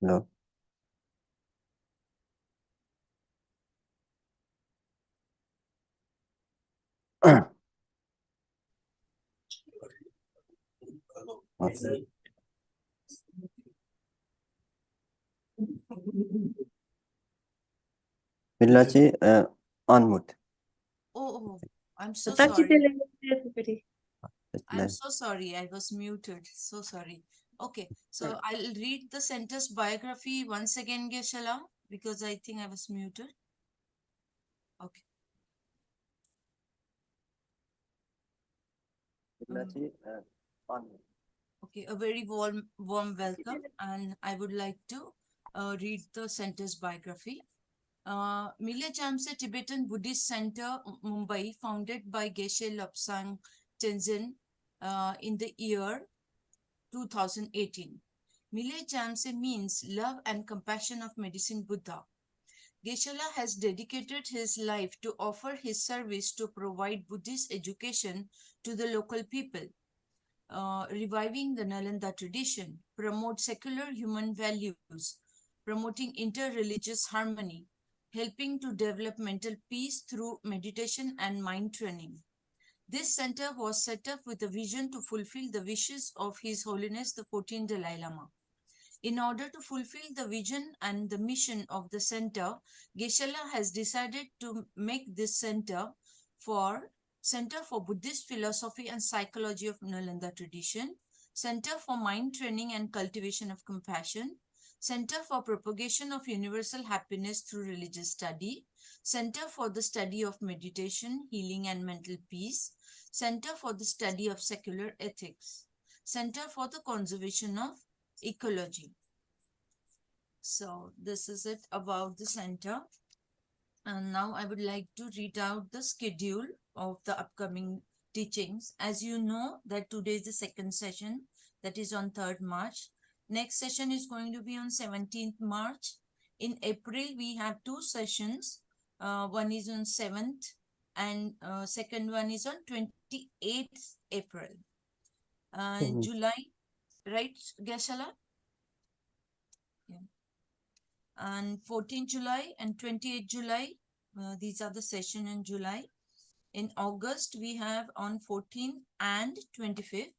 Hello. Okay. Billaji, on mute. Oh, I'm so Thank you, sorry. everybody. I'm so sorry. I was muted. So sorry. Okay, so I'll read the center's biography once again, Geshe, because I think I was muted. Okay. Billaji, on mute. Okay, a very warm welcome, and I would like to read the center's biography. Mile Jamse Tibetan Buddhist Center, Mumbai, founded by Geshe Lobsang Tenzin in the year 2018. Mile Jamse means love and compassion of medicine Buddha. Geshe has dedicated his life to offer his service to provide Buddhist education to the local people, reviving the Nalanda tradition, promote secular human values, promoting inter-religious harmony, helping to develop mental peace through meditation and mind training. This center was set up with a vision to fulfill the wishes of His Holiness the 14th Dalai Lama. In order to fulfill the vision and the mission of the center, Geshe has decided to make this Center for Buddhist Philosophy and Psychology of Nalanda Tradition, Center for Mind Training and Cultivation of Compassion, Center for Propagation of Universal Happiness through Religious Study, Center for the Study of Meditation, Healing and Mental Peace, Center for the Study of Secular Ethics, Center for the Conservation of Ecology. So this is it about the center. And now I would like to read out the schedule of the upcoming teachings. As you know that today is the second session, that is on 3rd March. Next session is going to be on 17th March. In April, we have 2 sessions. One is on 7th and second one is on 28th April. July, right, Geshe? Yeah. And 14th July and 28th July, these are the session in July. In August, we have on 14th and 25th.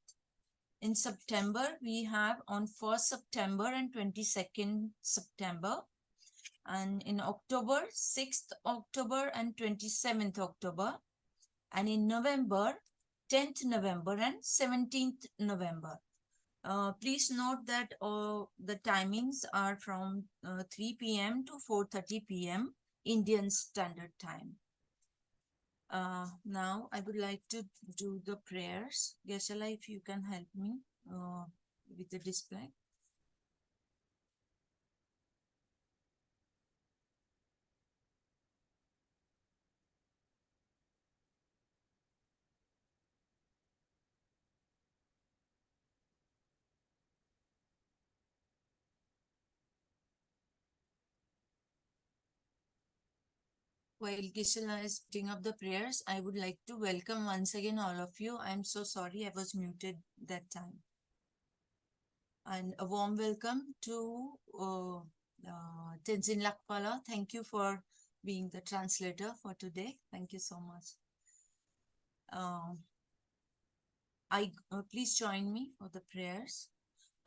In September, we have on 1st September and 22nd September. And in October, 6th October and 27th October. And in November, 10th November and 17th November. Please note that the timings are from 3 p.m. to 4:30 p.m. Indian Standard Time. Now I would like to do the prayers. Geshe, if you can help me with the display. While Geshe is putting up the prayers, I would like to welcome once again all of you. I'm so sorry I was muted that time. And a warm welcome to Tenzin Lakpala. Thank you for being the translator for today. Thank you so much. Please join me for the prayers.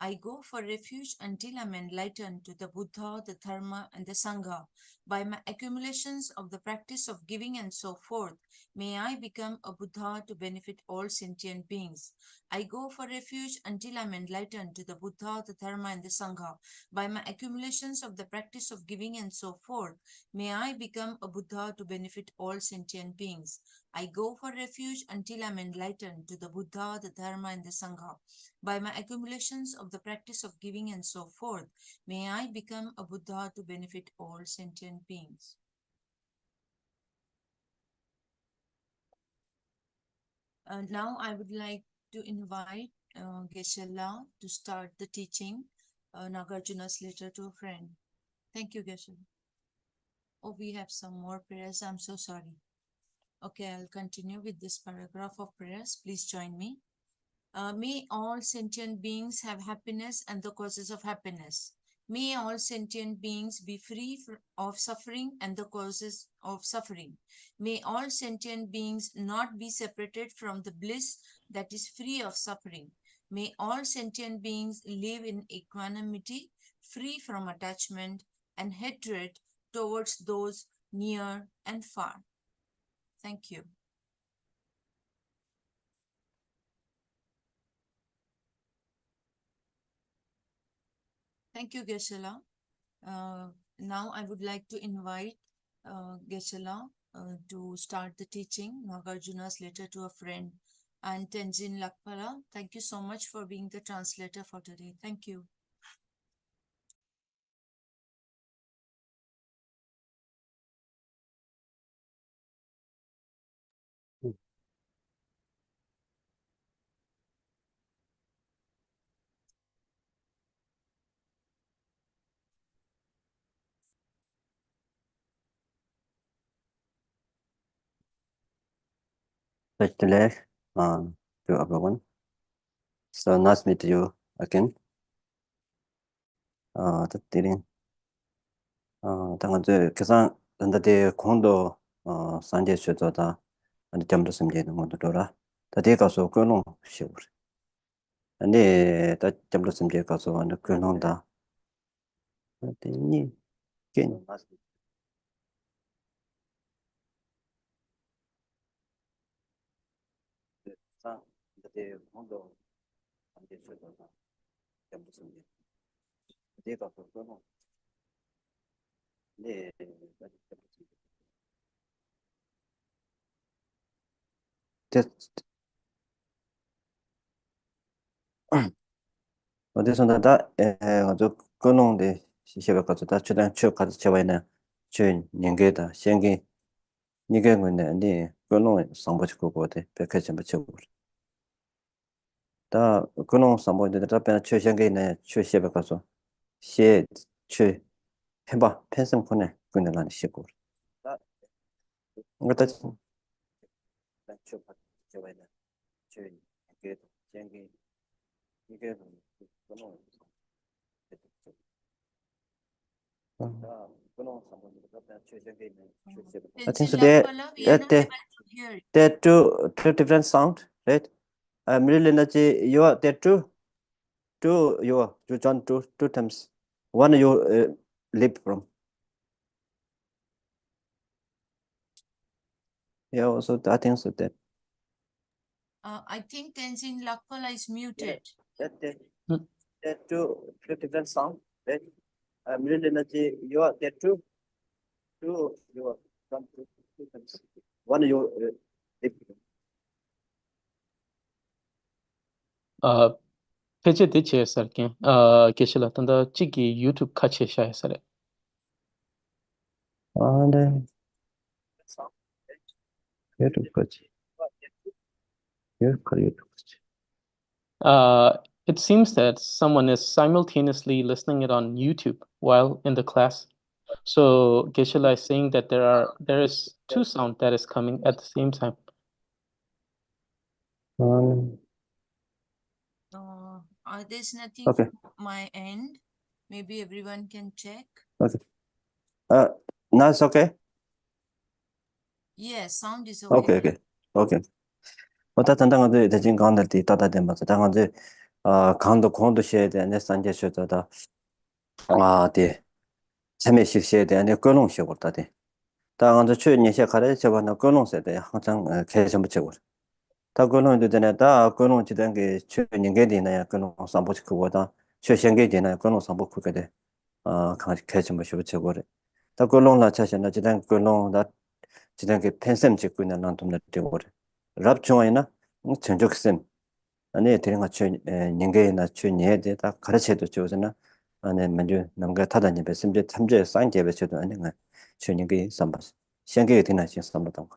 I go for refuge until I'm enlightened to the Buddha, the Dharma, and the Sangha. By my accumulations of the practice of giving and so forth, may I become a Buddha to benefit all sentient beings. I go for refuge until I'm enlightened to the Buddha, the Dharma, and the Sangha. By my accumulations of the practice of giving and so forth, may I become a Buddha to benefit all sentient beings. I go for refuge until I'm enlightened to the Buddha, the Dharma, and the Sangha. By my accumulations of the practice of giving and so forth, may I become a Buddha to benefit all sentient beings. Now I would like to invite Geshe to start the teaching Nagarjuna's letter to a friend. Thank you, Geshe. Oh, we have some more prayers. I'm so sorry. Okay, I'll continue with this paragraph of prayers. Please join me. May all sentient beings have happiness and the causes of happiness. May all sentient beings be free of suffering and the causes of suffering. May all sentient beings not be separated from the bliss that is free of suffering. May all sentient beings live in equanimity, free from attachment and hatred towards those near and far. Thank you. Thank you, Geshe. Now I would like to invite Geshe to start the teaching, Nagarjuna's letter to a friend, and Tenzin Lakpala. Thank you so much for being the translator for today. Thank you. Today, to everyone. So nice to meet you again. 뜻들이 당연히 계산 근데 공도 산제 주도다 근데 점도 심지는 것도라 다들 가서 그런 식으로 근데 다 점도 심지 가서 하는 그런다 근데 괜히 산 근데 공도 산제 주도다 점도 심지 다들 가서 그런 네 어디서나 다 아주 그놈데 시시가 가서 다 주단 쭉 가서 제와이나 주 연계다 생기 이게 근데 아니 그놈 상보지고 거대 백해지 맞추고 다 그놈 상보인데 다 배나 최생기 있네 최시가 가서 시최 해봐 펜션 코네 그네라는 식으로 다 이것도 쭉 가서 제와이나 주 연계다 생기 이게 그놈 I think so. They're two different sound, right? Middle energy, you are there two you join two times. One you leap from. Yeah, also I think so that. I think Tenzin Lakpala is muted. That two different sound, right? Middle energy, you are there two you are join two times. One you leap from. Peche de che sarkin Geshe la tanda chigi YouTube kache shay sare. And YouTube coach. It seems that someone is simultaneously listening it on YouTube while in the class. So Geshe la is saying that there is two sound that is coming at the same time. There's nothing Okay. from my end. Maybe everyone can check. Okay. Now it's okay. Yes, sound is okay. Okay. Okay. 어떤 단단한데 대진 강들이 따다된 맞아. 당한데 강도 공도 시에 대한 산제 쇼다. 네. 참여식 시에 대한 그런 식으로 따대. 당한데 최근에 시작하래 저번에 그런 세대 항상 계속 붙이고. 다 그런 데는 다 그런 지된 게 최근에 게 되나요? 그런 상보지 그거다. 최신게 되나요? 그런 상보 그게 돼. 계속 붙이고. 다 그런 나차셔나 지된 그런 다 지된 게 펜셈 찍고 있는 난 좀 되고. 랍 중앙이나 전적쌤 아니 되는 거 년계나 주니에 대다 가르쳐도 좋으잖아. 아니 먼저 남가 타다니 베심제 참제 사인제 베쳐도 아니가 주니게 삼바스 생계에 되나 시 삼바던 거.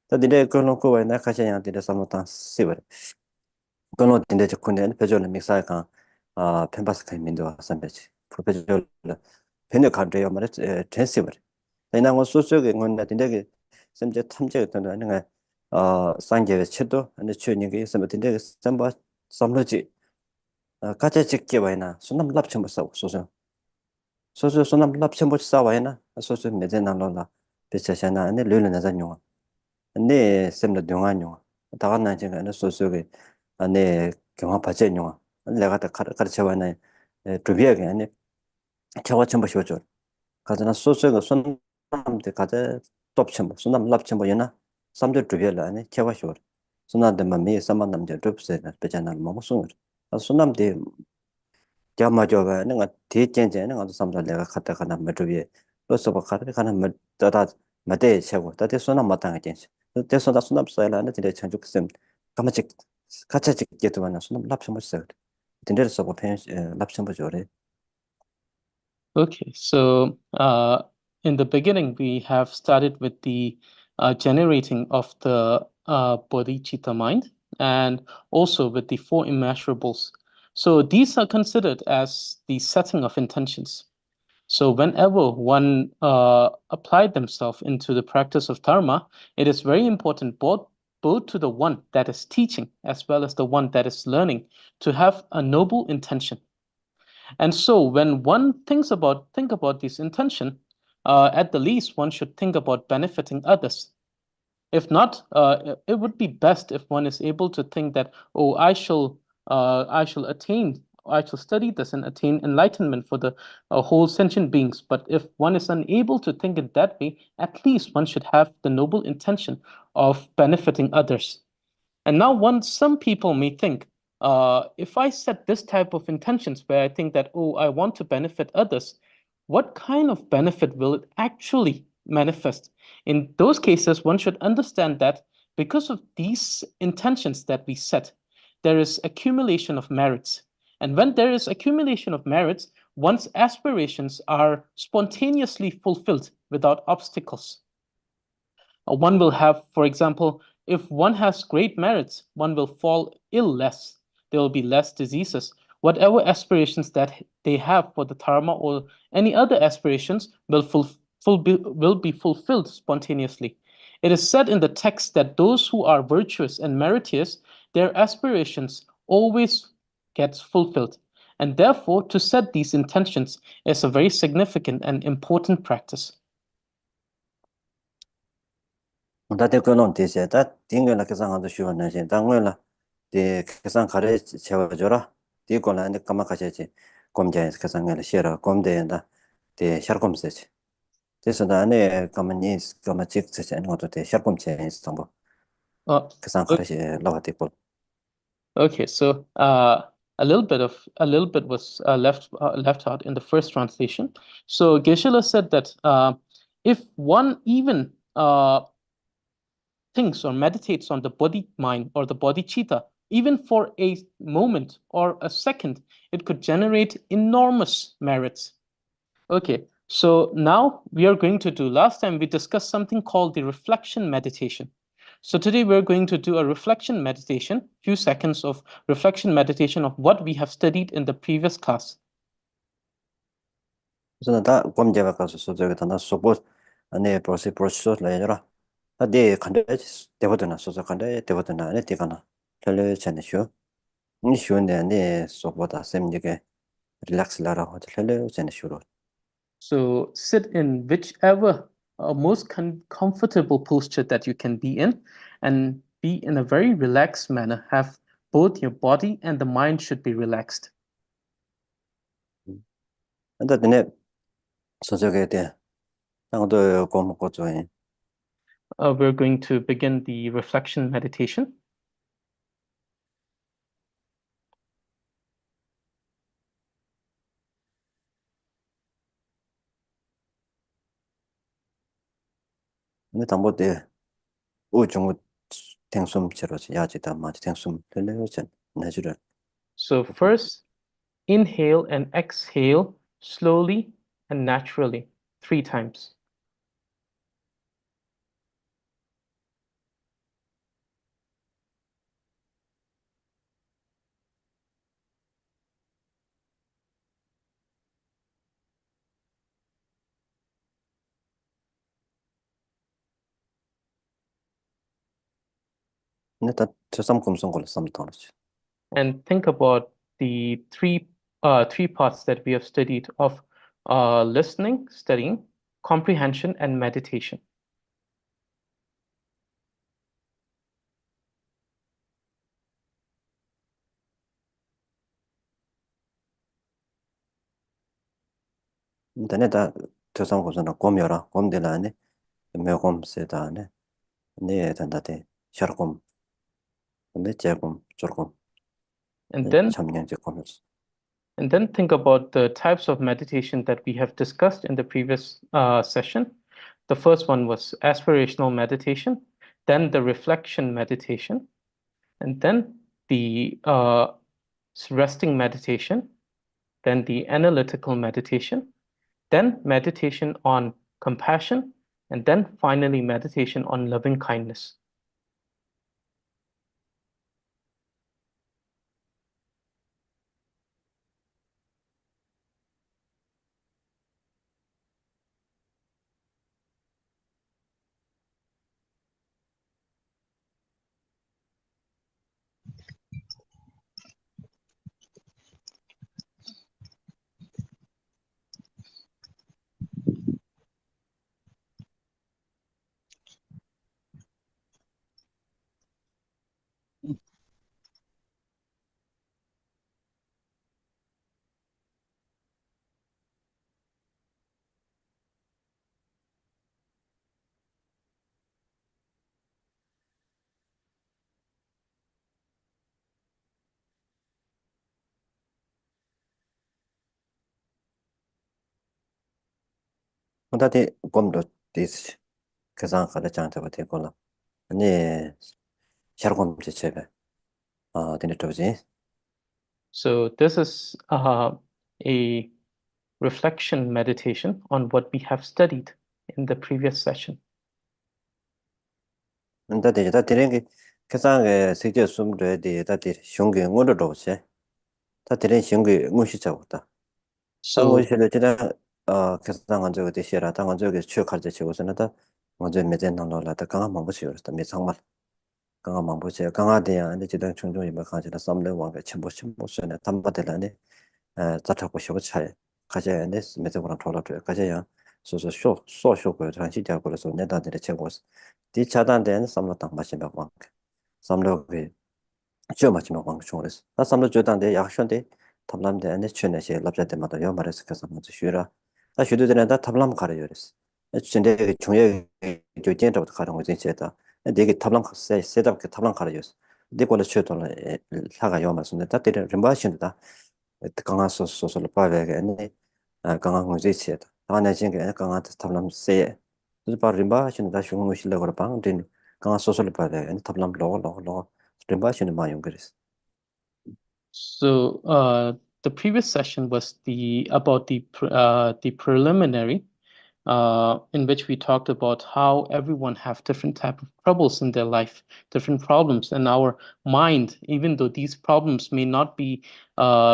다들 그런 거 왜나 가셔야 되는 삼바던 시버. 그런 데데 좋군데 배조는 믹사가 펜바스 카이민도 삼베지. 프로페셔널 펜을 가져야 말에 텐시버. 내가 뭐 소소게 건데 되게 심지어 탐제 어떤 아니가 산제 치도 아니 주니게 있으면 되게 삼바 삼로지 가짜 직계 와이나 순남 납치 못 사고 소소 소소 소남 납첨부 싸와이나 소소 메제나로라 비차샤나 아니 르르나자 용아 네 셈도 용아뇨 다가나 제가 소소게 아니 경화 바제 용아 내가 다 가르쳐 봐네 두비하게 아니 저거 첨부 쇼죠 가자나 소소가 손남데 가자 톱첨부 손남 납첨부이나 삼절 두비라 아니 저거 쇼 손남데만 미 삼만 남자 룹세나 베자나 뭐 손을 손남데 자마저가 내가 대전제 내가 삼달 내가 갔다 가나 메트비에 로서버 가르 가나 메다다 마대 세고 다대 소나 마땅하게 괜찮 대소다 소나 써야라는 데 chan죽sem 까마직 같이 게도 만나 소나 랍션 못써 딘데서 뭐 펜 랍션 보죠래 Okay, so in the beginning, we have started with the generating of the bodhicitta mind and also with the four immeasurables. So these are considered as the setting of intentions. So whenever one applied themselves into the practice of dharma, it is very important both to the one that is teaching as well as the one that is learning to have a noble intention. And so when one think about this intention, at the least one should think about benefiting others. If not, it would be best if one is able to think that, oh, I shall attain, I shall study this and attain enlightenment for the whole sentient beings. But if one is unable to think it that way, at least one should have the noble intention of benefiting others. And now, some people may think, if I set this type of intentions where I think that, oh, I want to benefit others, what kind of benefit will it actually manifest? In those cases, one should understand that because of these intentions that we set, there is accumulation of merits. And when there is accumulation of merits, one's aspirations are spontaneously fulfilled without obstacles. One will have, for example, if one has great merits, one will fall ill less. There will be less diseases. Whatever aspirations that they have for the dharma or any other aspirations will be fulfilled spontaneously. It is said in the text that those who are virtuous and meritorious, their aspirations always gets fulfilled. And therefore, to set these intentions is a very significant and important practice. 다대 그런 데서 다 딩거나 계산하도 쉬웠나 이제 당원라 데 계산 가래 채워줘라 디고나 근데 까마 가셔지 검자에서 계산을 싫어 검대다 데 샤콤세지 그래서 나네 가만히 가만 찍지 않는 것도 돼 샤콤체 있어 뭐 Uh, 계산 가르시 나와대고 Okay, so a little bit was left out in the first translation. So Geshe said that if one even thinks or meditates on the body mind or the body chitta, even for a moment or a second, it could generate enormous merits. Okay, so now we are going to do, last time we discussed something called the reflection meditation. So today we're going to do a reflection meditation, few seconds of reflection meditation of what we have studied in the previous class. 그래서 다 검자가 가서 소저가 나 소보 안에 프로세스 라이더라 데 간데 대보드나 소저 간데 대보드나 안에 되가나 별로 전에쇼 이 쉬운데 네 소보다 셈지게 릴렉스 라라 별로 전에쇼로 So sit in whichever most comfortable posture that you can be in and be in a very relaxed manner. Have both your body and the mind should be relaxed. 근데 네 소저게 돼 당도 고먹고 좋아해 We're going to begin the reflection meditation. 근데 당보대 우중 탱숨처럼 야지다 마치 탱숨 들려오잖아 나주를 So first, inhale and exhale slowly and naturally 3 times. 근데 다 저삼 금송 걸로 삼 통하지 And think about the three parts that we have studied of listening, studying, comprehension, and meditation. 인터넷다 төсөн 고서나 곰여라 곰들라네 메곰세다네 네 단다데 샤르곰 근데 제곰 저곰 And then 참년제 곰스 And then think about the types of meditation that we have discussed in the previous session. The first one was aspirational meditation, then the reflection meditation, and then the resting meditation, then the analytical meditation, then meditation on compassion, and then finally meditation on loving kindness. 근데 곰도 디스 그상 가다 장다 버티 걸라 네 샤르곰 제체베 되네 도지 So this is a reflection meditation on what we have studied in the previous session. 근데 데이터 드링기 그상에 세계 숨도 데이터 디 슝게 응으로 오세 다 드린 슝게 응시 잡았다 So 당고시를 지나 그상 저거 되시라 당한 저기 추억할 때 지고서는 다 먼저 메된 나눠라다 강한 방법이었다 미상말 강한 방법이 강하대야 근데 지단 충분히 뭐 가지다 썸네 왕가 첨부션에 담바들라네 자타고 싶어 차이 가져야 돼 메테고랑 돌아도 가져야 소소 소쇼고 transition 그래서 내다들의 최고스 디 차단된 썸로 딱 마시면 왕 썸로게 저 마지막 왕 총으로서 나 썸로 조단데 약션데 탑람데 안에 춘에시 랍자데마다 요 말에서 그래서 먼저 쉬라 다 쉬도되는다 탑람 가려요레스 진짜 중요하게 조진부터 가는 거지 제다 되게 탑람 셋업 그 탑람 가려요스 내가 쳐도는 사가 요 말씀데 다 때려 좀 마신다 강한 소소를 봐야게 아니 강한 거지 제다 다음에 지금 강한 탑람 세 그래서 바로 마신 다 쉬운 거 실력으로 방된 강한 소소를 봐야 아니 탑람 로 좀 마시는 마용 그랬어 So the previous session was about the preliminary, in which we talked about how everyone have different type of troubles in their life, different problems, and our mind, even though these problems may not be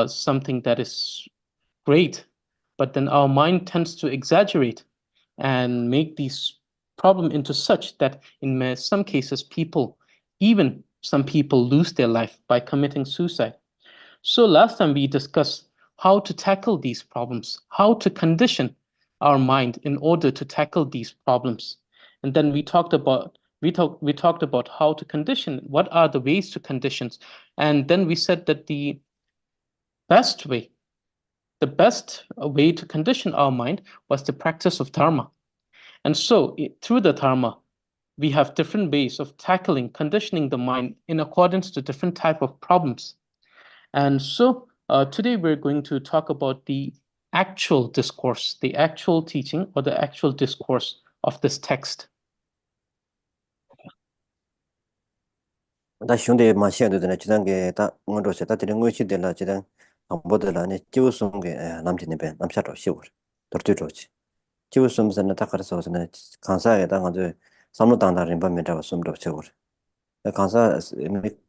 something that is great, but then our mind tends to exaggerate and make these problem into such that in some cases even some people lose their life by committing suicide. So last time we discussed how to tackle these problems, how to condition our mind in order to tackle these problems. And then we talked about how to condition, what are the ways to conditions. And then we said that best way, the best way to condition our mind was the practice of dharma. And so through the dharma, we have different ways of tackling, conditioning the mind in accordance to different type of problems. And so today we're going to talk about the actual discourse, the actual teaching or the actual discourse of this text. 다 슝데 마시아도 되네 지단게 다 응으로서 다 드린 것이 될라 지단 보들라네 지우송게 남진네 남샤로 시고 더트로지 지우송선은 다 가르쳐서는 간사에 당한테 삼로 당다른 범면다고 숨도 치고 간사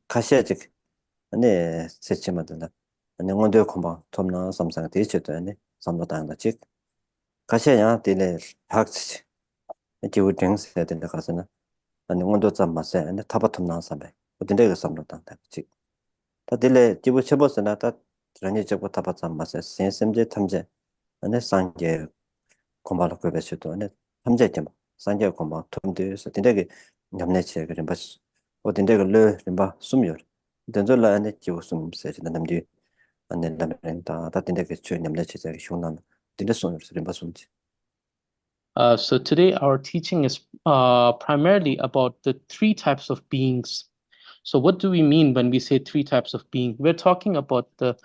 가시아지 네 세치마다 아니 원대 콤바 톰나 삼상 대체도 아니 삼로 당다 직 가시아야 되네 학지 지우 등세야 된다 가서는 아니 원도 좀 맞세 아니 타바톰 나사배 어딘데 그 삼로 당다 직 다들레 지부 쳐봤으나 다 전에 저거 다 봤단 말이야. 센sem제 탐제. ane sanje kumbalo kwebe chido ane hamze jimba sanje kumba tumde so dindegi nyamne che ge rimba o dindegi le rimba sumyor denzo la ane jiwo sum se jina namdi ane lamring ta dindegi chu nyamne che ge shungnan dinde sumyor rimba sumji. So today our teaching is primarily about the three types of beings. So what do we mean when we say three types of being? We're talking about the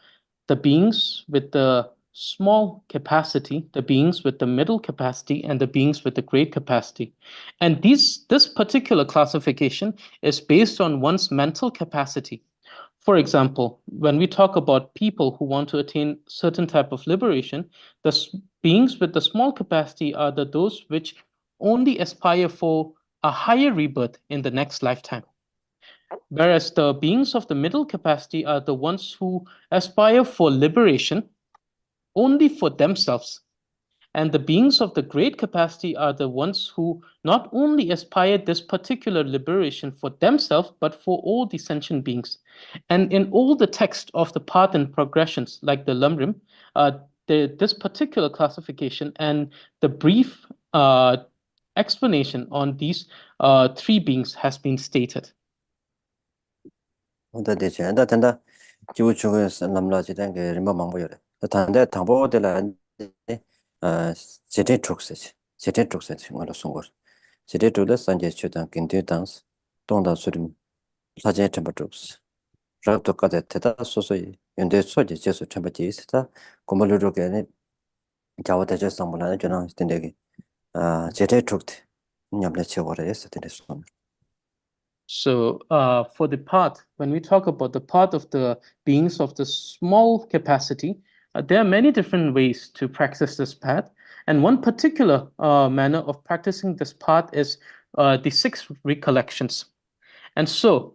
beings with the small capacity, the beings with the middle capacity, and the beings with the great capacity. And this particular classification is based on one's mental capacity. For example, when we talk about people who want to attain certain type of liberation, beings with the small capacity are those which only aspire for a higher rebirth in the next lifetime. Whereas the beings of the middle capacity are the ones who aspire for liberation only for themselves. And the beings of the great capacity are the ones who not only aspire this particular liberation for themselves, but for all the sentient beings. And in all the text of the path and progressions, like the Lamrim, this particular classification and the brief explanation on these three beings has been stated. onda de chen da tanda jiwo chu ge lamla ji dan ge rimba mangbo yore da tanda tangbo de la jete trukse jete trukse ngalo sungor jete trukle sanje chu dan kintu dans tongda surim 사제 템퍼처스 라토카데 테다 소소이 연대 소지 제수 템퍼지 있다 고물로게 자와대저 상문안에 저는 된대기 제대 쪽대 냠내 채워라 했을 때 So, for the path, when we talk about the path of the beings of the small capacity, there are many different ways to practice this path. And one particular manner of practicing this path is the six recollections. And so,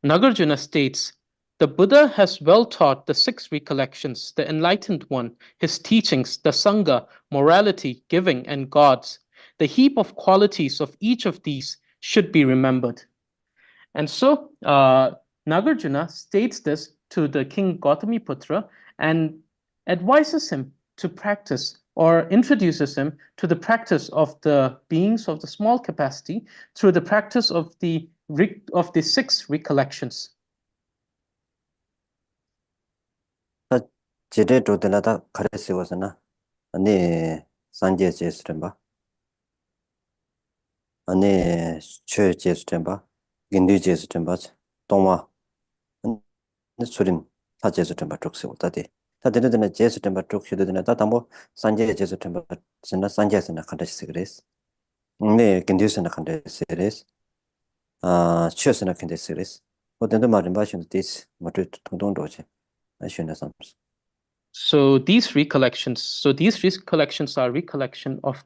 Nagarjuna states, the Buddha has well taught the six recollections, the enlightened one, his teachings, the Sangha, morality, giving, and gods. The heap of qualities of each of these should be remembered. And so Nagarjuna states this to the king Gautamiputra and advises him to practice or introduces him to the practice of the beings of the small capacity through the practice of the six recollections. 제대 쪽대라다 가르치고서나 아니 산제 제스템바 아니 최 제스템바 인디 제스템바 동화 수림 다 제스템바 쪽세 오다디 다 되는 제스템바 쪽 휴대되나 다 담보 산제 제스템바 진나 산제스나 간다시 그레스 네 인디스나 간다시 그레스 최스나 간다시 그레스 어떤데 말인 바신 디스 뭐도 동동도지 아시나 삼스 So these recollections are recollection of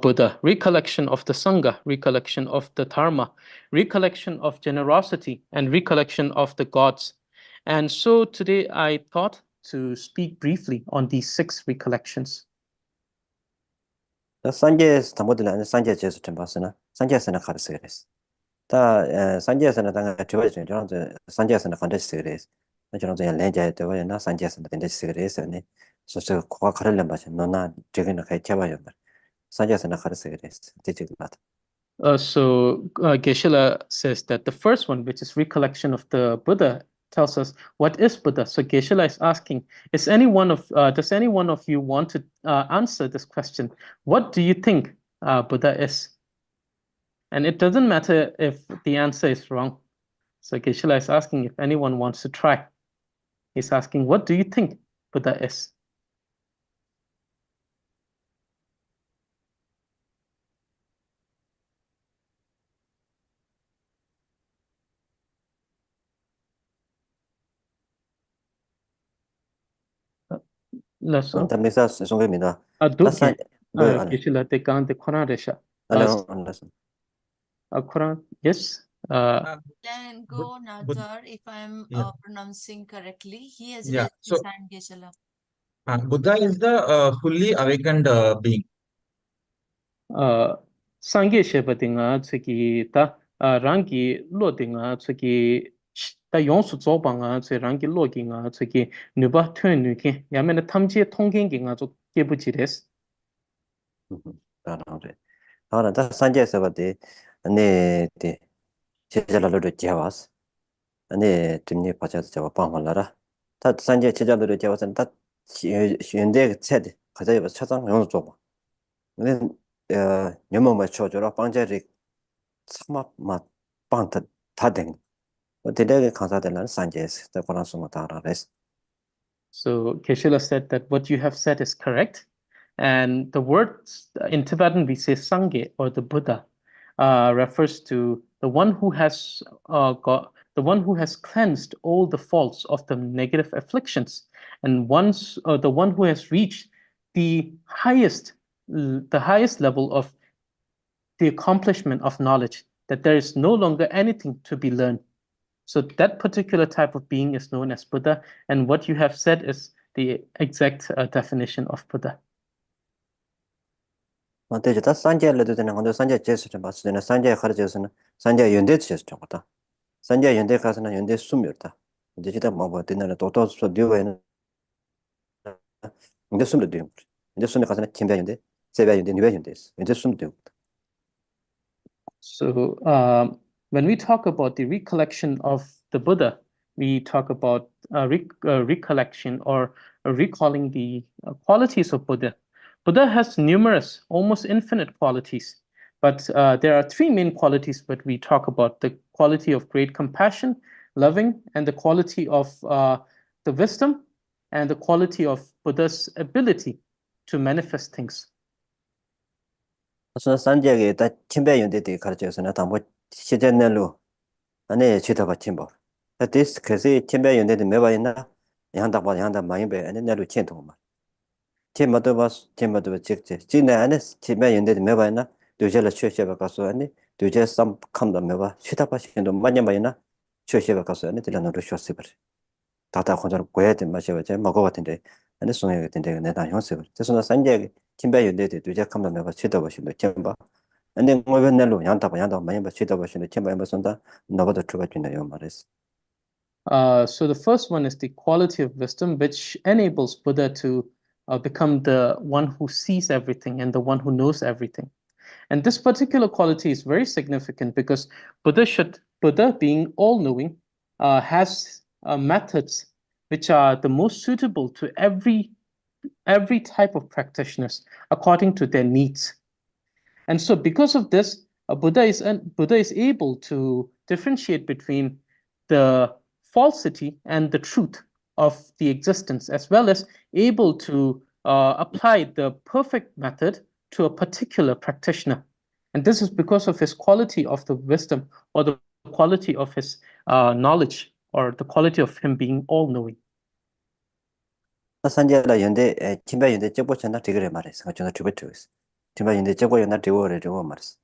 Buddha, recollection of the Sangha, recollection of the Dharma, recollection of generosity, and recollection of the gods. And so today I thought to speak briefly on these six recollections. 산제에서 담보들은 산제에서 좀 봤으나 산제에서는 가르쳐야 그랬어. 다 산제에서는 당가 되어져 저런 산제에서는 간다시 그랬어. 저런 저 렌자에 되어야 산제에서는 된다시 그랬어. 네. 그래서 코가 가르려 맞아. 너나 저기는 같이 해봐요. 산제에서는 가르쳐야 그랬어. 되지 맞아. Geshe says that the first one, which is recollection of the Buddha, tells us what is Buddha. So Geshe is asking, does any one of you want to answer this question? What do you think Buddha is? And it doesn't matter if the answer is wrong. So Geshe is asking if anyone wants to try. He's asking, what do you think Buddha is? Lasso. 담미사 송입니다. Aduki, 뭐 안에. Geshe la tekan de Quran resha. 알아요. 알았어. Quran, yes. Then go, Nazar, if I'm Yeah. pronouncing correctly. He has Yeah. raised So his hand, Geshe. Buddha is the fully awakened being. Sangye sheba dinga tsaki ta rangi lo dinga tsaki 다 용수 조방아 제 랑기 로깅아 저기 누바 튀는게 야면에 탐지에 통계인가 좀 깨부지레스. 다나데 하나 다 산제에서 봤대 네 제자들을 제와스 네 뒷니 빠져서 제가 방문하라 다 산제 제자들을 제와서 다 현대 세대 가자여 차상 용수 줘 근데 녀모마 쳐줘라 빵제리 참아 맛 빵다 다된 어디에 강사들은 산제에서 더 그런 수만 다 알아서 So Geshe said that what you have said is correct. And the words in Tibetan we say Sangye or the Buddha refers to the one who has got the one who has cleansed all the faults of the negative afflictions, and once the one who has reached the highest level of the accomplishment of knowledge, that there is no longer anything to be learned. So that particular type of being is known as Buddha, and what you have said is the exact definition of Buddha. 근데 다 산제를 되는 건데 산제 제스를 봤을 때는 산제 가르쳐서는 산제 연대 제스 좀 같다. 산제 연대 가서는 연대 숨이었다. 이제 지다 뭐 되는 도도서 되어는 근데 숨도 돼요. 근데 숨에 가서는 팀배 연대, 세배 연대, 니배 연대 있어. 이제 숨도 돼요. So when we talk about the recollection of the Buddha, we talk about recollection or recalling the qualities of Buddha. Buddha has numerous, almost infinite qualities, but there are three main qualities that we talk about: the quality of great compassion, loving, and the quality of the wisdom, and the quality of Buddha's ability to manifest things. 그래서 산제에 다 팀배 연대에 가르쳐서는 다 뭐 시제ner로 안에 지다가 팀버. this 그래서 팀배 연대에 매바 있나? 양다 봐 양다 많이 배 안에 내로签도 말. 팀마도 봐 팀마도 직제. 진내 안에 팀배 연대에 매바 있나? 도제를 취해봐 가서 안에 도제 쌈 컴다 매바 쉬다 봐시도 많이 많이나 취해봐 가서 안에 들려놓으러 쉬었어 버려. 다다 혼자로 고야 된 맛이 제 먹어 같은데 안에 송해 같은데 내가 형습을. 그래서 산제 팀배 연대에 도제 컴다 매바 쉬다 봐시도 봐. 근데 뭐 맨날로 양다 많이 봐 쉬다 봐시도 팀배 뭐 선다 너보다 추가 주네요 말했어. So the first one is the quality of wisdom, which enables Buddha to become the one who sees everything and the one who knows everything. And this particular quality is very significant because Buddha being all-knowing, has methods which are the most suitable to every type of practitioners according to their needs. And so because of this, Buddha is able to differentiate between the falsity and the truth of the existence, as well as able to apply the perfect method to a particular practitioner. And this is because of his quality of the wisdom, or the quality of his knowledge, or the quality of him being all-knowing. 산제라 연대 팀배 연대 쪽보 전화 되게 말했어. 저는 주고 있어. 팀배 연대 쪽보 연나 되고래고 말했어.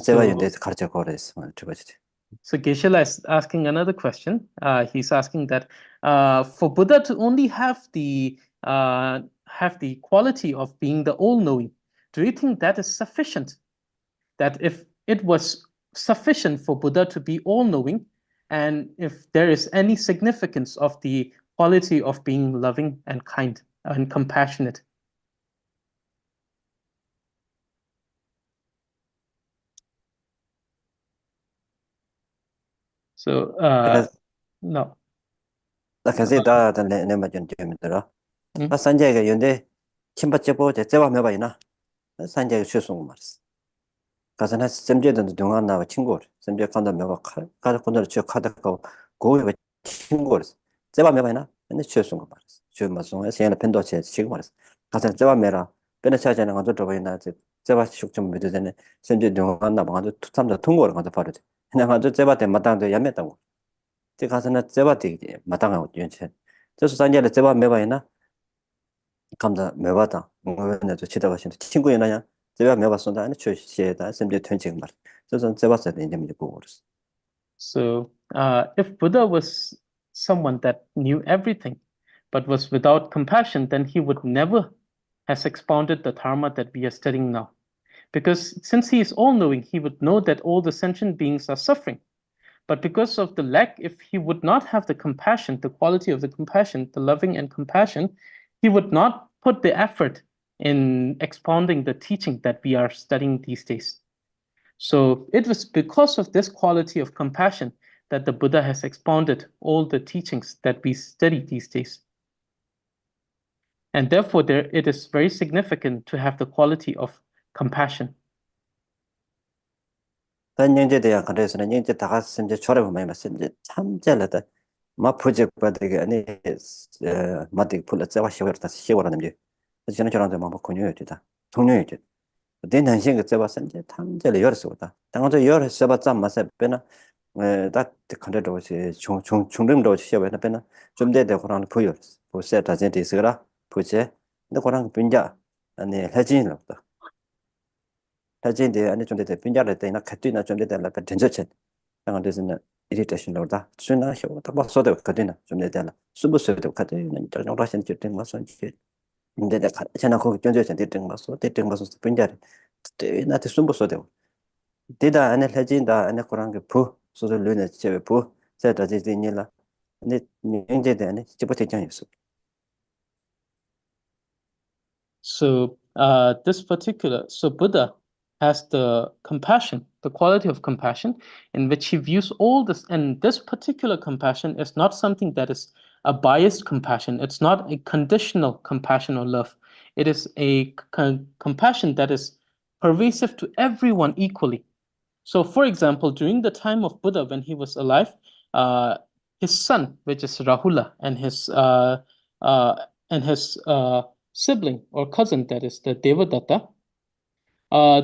제가 연대에서 가르쳐 거래서 주고지. So Geshe is asking another question. He's asking that for Buddha to only have the quality of being the all-knowing, do you think that is sufficient? That if it was sufficient for Buddha to be all-knowing, and if there is any significance of the quality of being loving and kind and compassionate? So no. 그래서 다들 내 맞은 점이더라. 산제가 연대 침받고 제가 매봐이나 산제가 최송 말했어. 가서는 샘제든 동안 나와 친구를 샘제 간다 매봐 가서 건들 쭉 하다가 고가 친구를 제가 매봐이나 근데 최송 말했어. 저 맞송 세연의 펜도체 지금 말했어. 가서 제가 매라 변에 찾아내는 것도 들어보이나 제가 숙좀 믿어 되네. 샘제 동안 나와 가서 투삼자 통고를 가서 바로 그냥 가서 제가 때 마땅도 야매다고. 제 가서는 제가 되게 마땅하고 연체. 저서 산제를 제가 매봐이나 감자 매봐다. 뭐는도 치다 가시는 친구이나냐? 제가 매봤었다. 아니 출시에다 샘제 텐징 말. 저선 제봤어야 되는데 이제 보고 그랬어. So if Buddha was someone that knew everything but was without compassion, then he would never has expounded the dharma that we are studying now. Because since he is all-knowing, he would know that all the sentient beings are suffering. But because of the lack, if he would not have the compassion, the quality of the compassion, the loving and compassion, he would not put the effort in expounding the teaching that we are studying these days. So it was because of this quality of compassion that the Buddha has expounded all the teachings that we study these days. And therefore, it is very significant to have the quality of compassion. 단 영제대야 그래서는 영제 다 같이 이제 졸업 많이 봤어. 이제 참 잘하다. 막 프로젝트 받게 아니 마디 풀어 잡아 쉬어다 쉬어라는 게. 저는 저런데 막 권유해 주다. 통료해 줘. 내 난생 그 잡아 이제 참 잘 열었어. 당연히 열었어 봤자 맞아. 배나 다 컨트롤 중등도 시험에 배나 좀 되게 그런 보여. 보세 다제 디스라 보제. 근데 그런 분자 아니 해진을 없다. 해진데 아니 좀 되게 분자를 때나 같이나 좀 되게 약간 전자체 당한 데서는 irritation 로다 순나 쇼다 봐서도 같이나 좀 되게 수부서도 같이는 저런 라신 짓된 거 손지 근데 내가 제가 거기 전자체 됐던 거서 분자를 나한테 수부서도 되다 안에 해진다 안에 그런 게부 소소 르네 제베 부 세다 지진이라 근데 인제데 안에 집어 대장이었어. So so Buddha has the compassion, the quality of compassion, in which he views all this, and this particular compassion is not something that is a biased compassion. It's not a conditional compassion or love. It is a compassion that is pervasive to everyone equally. So, for example, during the time of Buddha, when he was alive, his son, which is Rahula, and his sibling or cousin, that is the Devadatta.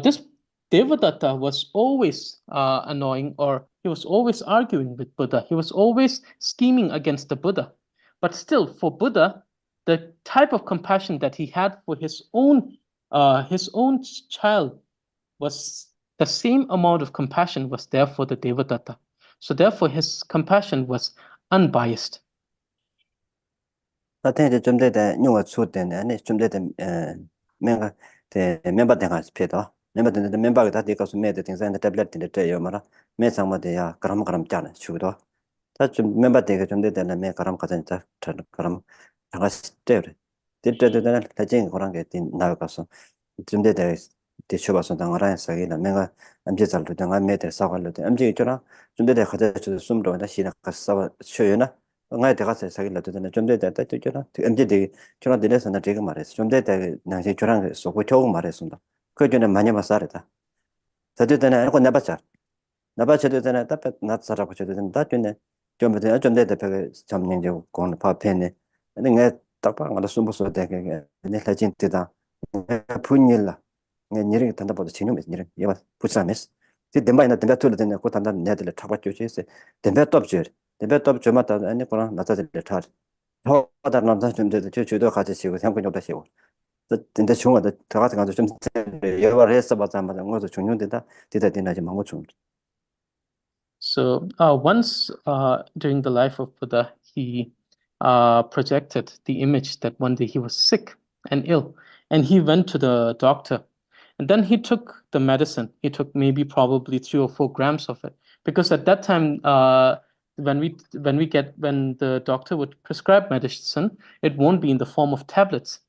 This Devadatta was always annoying, or he was always arguing with Buddha. He was always scheming against the Buddha. But still, for Buddha, the type of compassion that he had for his own child was the same amount of compassion was there for the Devadatta. So therefore, his compassion was unbiased. 나한테 좀 되다 용어 추었대네. 아니 좀 되다 내가 대 멤버 대가 스피더. 멤버가 다 되고 매대 등산의 태블릿인데 돼요 말아. 매 상마대야 그럼 짜네. 추도. 다좀 멤버 되게 좀 되다 매 그럼 가진다. 그럼 다가 스테르. 되다 다진 그런 게 나가서 좀 되다 대셔봐서 당하라 했어요. 내가 암제 잘도 당한 매대 사과를 암제 있잖아. 좀 되다 가자 숨도 나 시나 가서 쉬어요나. ngay te gase sagi la tudane chomde ta ta chura mje de chura de sa na de ma res chomde ta na se chura so ko chog ma res unda ko jone manya ma sare ta ta de na ko na ba cha de na ta pa na sa ra ko de na ta chone chomde de pe chamning je ko na pa pe ne ngay ta pa ngala sumbo so de ke ne la jin te da punilla ngay niring ta da bo de niring ye ba pusames ti de mai na de to de na ko ta da ne de ta ba chu che se de ba top je 내가 또 저마다 아니 그러나 나타들 타. 저다 남자 좀 되도 저도 같이 시고 상권 좀 다시고. 근데 중요하다. 더 같은 거좀 여러 해서 봐서 맞아. 것도 중요되다. 되다 되나지 망고 좀. So once during the life of Buddha, he projected the image that one day he was sick and ill, and he went to the doctor, and then he took the medicine. He took maybe probably 3 or 4 grams of it, because at that time, when the doctor would prescribe medicine, it won't be in the form of tablets.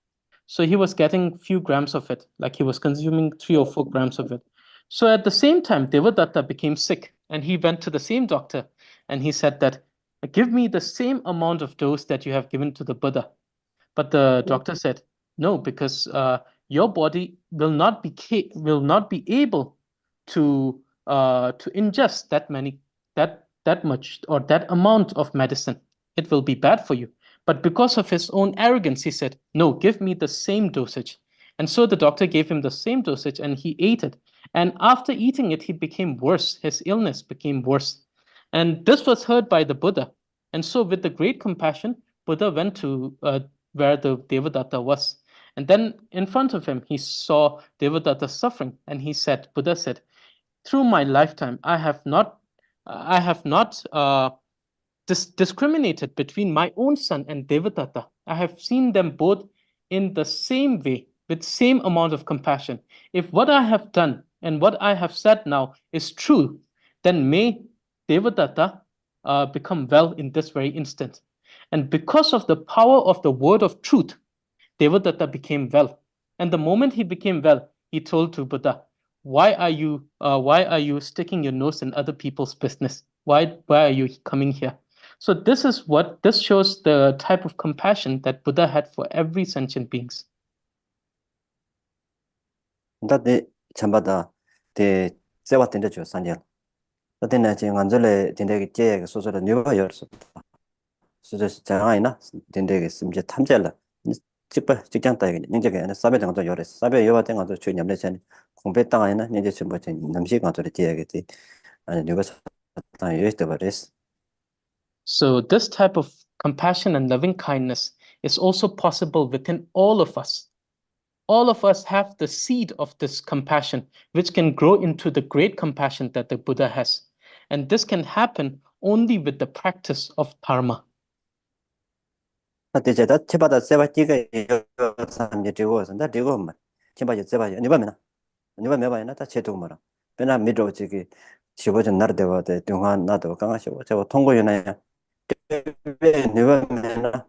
So he was getting few grams of it, like he was consuming 3 or 4 grams of it. So at the same time, Devadatta became sick, and he went to the same doctor, and he said that, give me the same amount of dose that you have given to the Buddha. But the doctor said, no, because your body will not be able to ingest that much or that amount of medicine. It will be bad for you. But because of his own arrogance, he said, no, give me the same dosage. And so the doctor gave him the same dosage, and he ate it. And after eating it, he became worse. His illness became worse. And this was heard by the Buddha. And so with the great compassion, Buddha went to where the Devadatta was. And then in front of him, he saw Devadatta suffering. And Buddha said, through my lifetime, I have not discriminated between my own son and Devadatta. I have seen them both in the same way, with same amount of compassion. If what I have done and what I have said now is true, then may Devadatta become well in this very instant. And because of the power of the word of truth, Devadatta became well. And the moment he became well, he told to Buddha, why are you sticking your nose in other people's business? Why are you coming here? So this shows the type of compassion that Buddha had for every sentient beings. 다데 참바다 데 세와 텐데 줘 산절 다데나 지금 안절에 텐데게 제 소소를 뉴가 열서 소소 장아이나 텐데게 심지 탐절라 직장 따이게 ninja게 안 사베 정도 열어 사베 여와 된 것도 주 냠내전 공배 땅 아니나 ninja 좀 뭐지 남식 것들이 제야겠지 아니 뉴가 땅 유에스 버레스 So this type of compassion and loving kindness is also possible within all of us. All of us have the seed of this compassion, which can grow into the great compassion that the Buddha has. And this can happen only with the practice of dharma. 대제다 치바다 세바티가 삼제 되고 선다 되고 뭐 치바지 세바지 니바면아 니바 매바이나 다 제도 뭐라 배나 미도 저기 집어진 날 되거든 동안 나도 강하시고 저 통고연아야 니바면아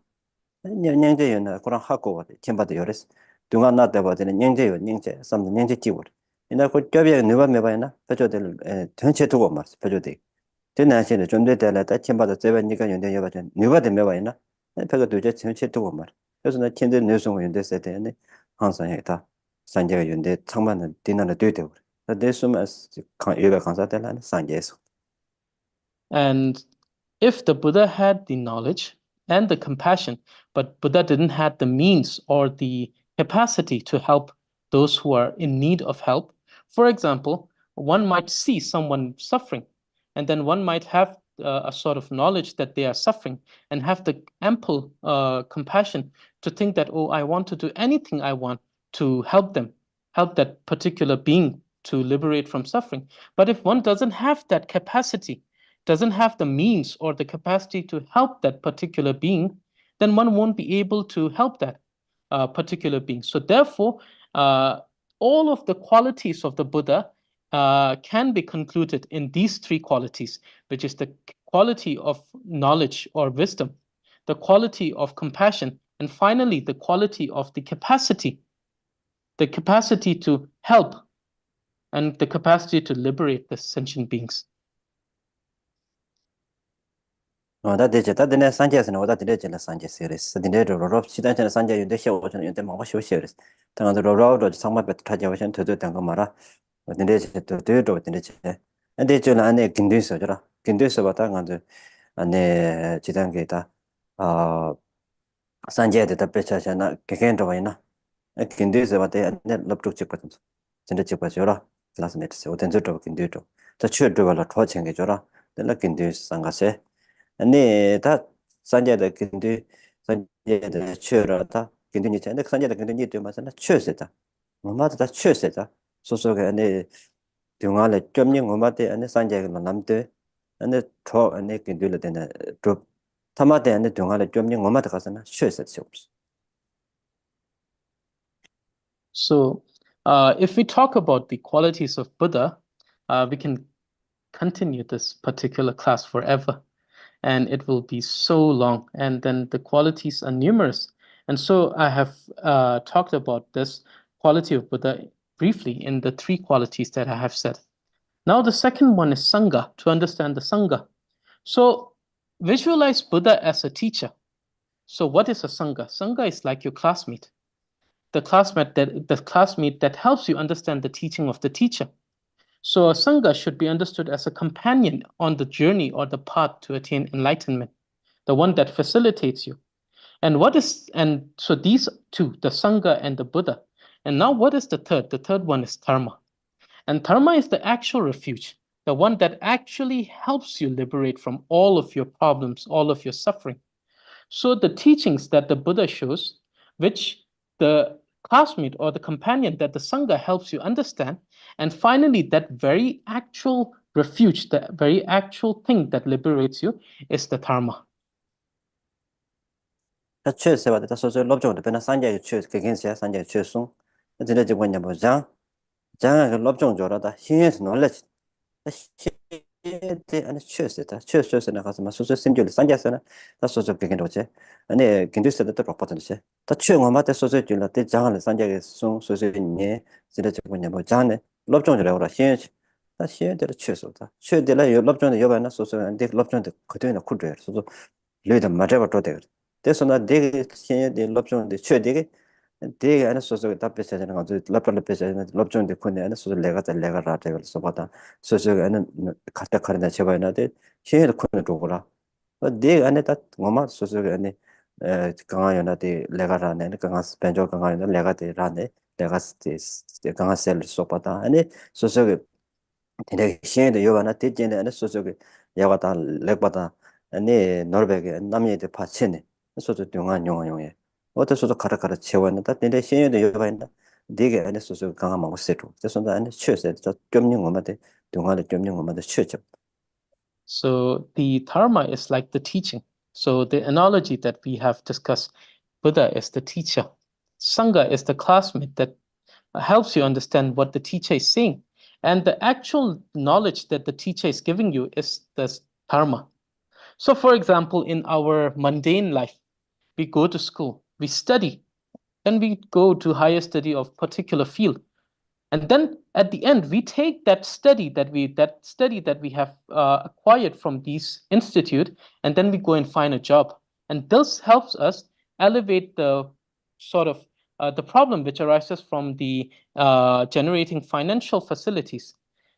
냥냥제연아 그런 하고 치바도 열었어 동안 나 되거든 냥제요 냥제 삼도 냥제 지고 이나 그 뼈에 니바 매바이나 뼈들 전체 두고 말스 뼈들 대나시는 좀 되다라다 치바도 세바니까 연대 여바전 니바데 매바이나 배가 도저히 전체 두고 말 그래서 나 텐데 내송 연대세 되네 항상 해다 산재가 연대 창만은 디나는 되되고 대수만 예배 강사들은 산재에서 And if the Buddha had the knowledge and the compassion, but Buddha didn't have the means or the capacity to help those who are in need of help, for example, one might see someone suffering, and then one might have a sort of knowledge that they are suffering and have the ample compassion to think that, oh, I want to do anything I want to help them, help that particular being to liberate from suffering. But if one doesn't have that capacity, doesn't have the means or the capacity to help that particular being, then one won't be able to help that particular being. So therefore, all of the qualities of the Buddha can be concluded in these three qualities, which is the quality of knowledge or wisdom, the quality of compassion, and finally, the quality of the capacity to help and the capacity to liberate the sentient beings. 다 되지 다 되네 산재에서는 오다 되지는 산재 세리스 되네로 로럽 시단전에 산재 연대 쇼오전 연대 막고 쇼시리스 당한도 로로로 상마베 타지오션 더더 된거 말아 근데 또 되도 되지 근데 저 안에 근데서 저라 근데서 봤다 간데 안에 지단계다 아 산재에 다 배차잖아 개개인도 와이나 근데서 봤다 안에 럽쪽 찍거든 진짜 찍어줘라 클래스메이트스 오던저도 근데도 더 추어도 발로 토칭해 줘라 내가 근데서 상가세 아니 다 산재의 근데 산재의 추어라다 근데 이제 산재의 근데 니도 맞잖아 추어세다 뭐마다 다 추어세다 소소가 아니 동안에 점령 뭐마다 아니 산재가 남대 아니 더 아니 근데를 되는 또 타마데 아니 동안에 점령 뭐마다 가서나 추어세다 없어. So, if we talk about the qualities of Buddha, we can continue this particular class forever, and it will be so long. And then the qualities are numerous. And so I have talked about this quality of Buddha briefly in the three qualities that I have said. Now, the second one is Sangha, to understand the Sangha. So, visualize Buddha as a teacher. So, what is a Sangha? Sangha is like your classmate. The classmate that helps you understand the teaching of the teacher. So a sangha should be understood as a companion on the journey or the path to attain enlightenment, the one that facilitates you. And so these two, the sangha and the Buddha. And now what is the third? The third one is dharma. And dharma is the actual refuge, the one that actually helps you liberate from all of your problems, all of your suffering. So the teachings that the Buddha shows, which the classmate or the companion that the Sangha helps you understand, and finally, that very actual refuge, the very actual thing that liberates you is the Dharma. 다 추어세 받다 소소 럽종도 배나 산재의 추어 개개인시야 산재의 추어송 근데 뭐냐 뭐장 장의 럽종 줘라다 신에서 놀래지 때 안에 취했다. 취했으나 가서 막 소소 심지어 산자서나 다 소소 되게 도체. 아니 근데서도 또 받던데. 다 취한 맞대 소소 줄라 때 장을 산자게 송 소소니 지레 저거냐 뭐 장네 럽종이라고 그러. 시에 다 시에대로 취했다. 취에대라 럽종의 여바나 소소 안데 럽종의 그대로 쿠르. 소소 레다 맞아 버터대. 대선나 되게 시에대 럽종의 취에되게 되게 안에 소소 답변하는 거 럽럽럽해서 럽종의 코네 안에 소소 내가 라테 그래서 받아 소소 안에 갖다 가르나 제바나데 시에도 코네 도고라 데 안에 다 뭐마 소소 안에 강아요나데 레가라네 강아 스펜조 강아요나 레가데 라네 레가스티 강아 셀 소파다 아니 소소 근데 시에도 요바나 대전에 안에 소소게 야가다 렉바다 아니 노르베게 남이데 파체네 소소 동안 용용에 어디서도 가라가라 채웠는데 근데 시에도 요바인다 되게 안에 소소 강하고 세로 그래서 안에 취해서 저 점령 엄마데 동안에 점령 엄마데 취죠. So the dharma is like the teaching. So the analogy that we have discussed, Buddha is the teacher, Sangha is the classmate that helps you understand what the teacher is saying. And the actual knowledge that the teacher is giving you is the dharma. So, for example, in our mundane life, we go to school, we study, then we go to higher study of particular field. And then at the end, we take that study that we have acquired from these institute, and then we go and find a job. And this helps us elevate the sort of the problem which arises from the generating financial facilities.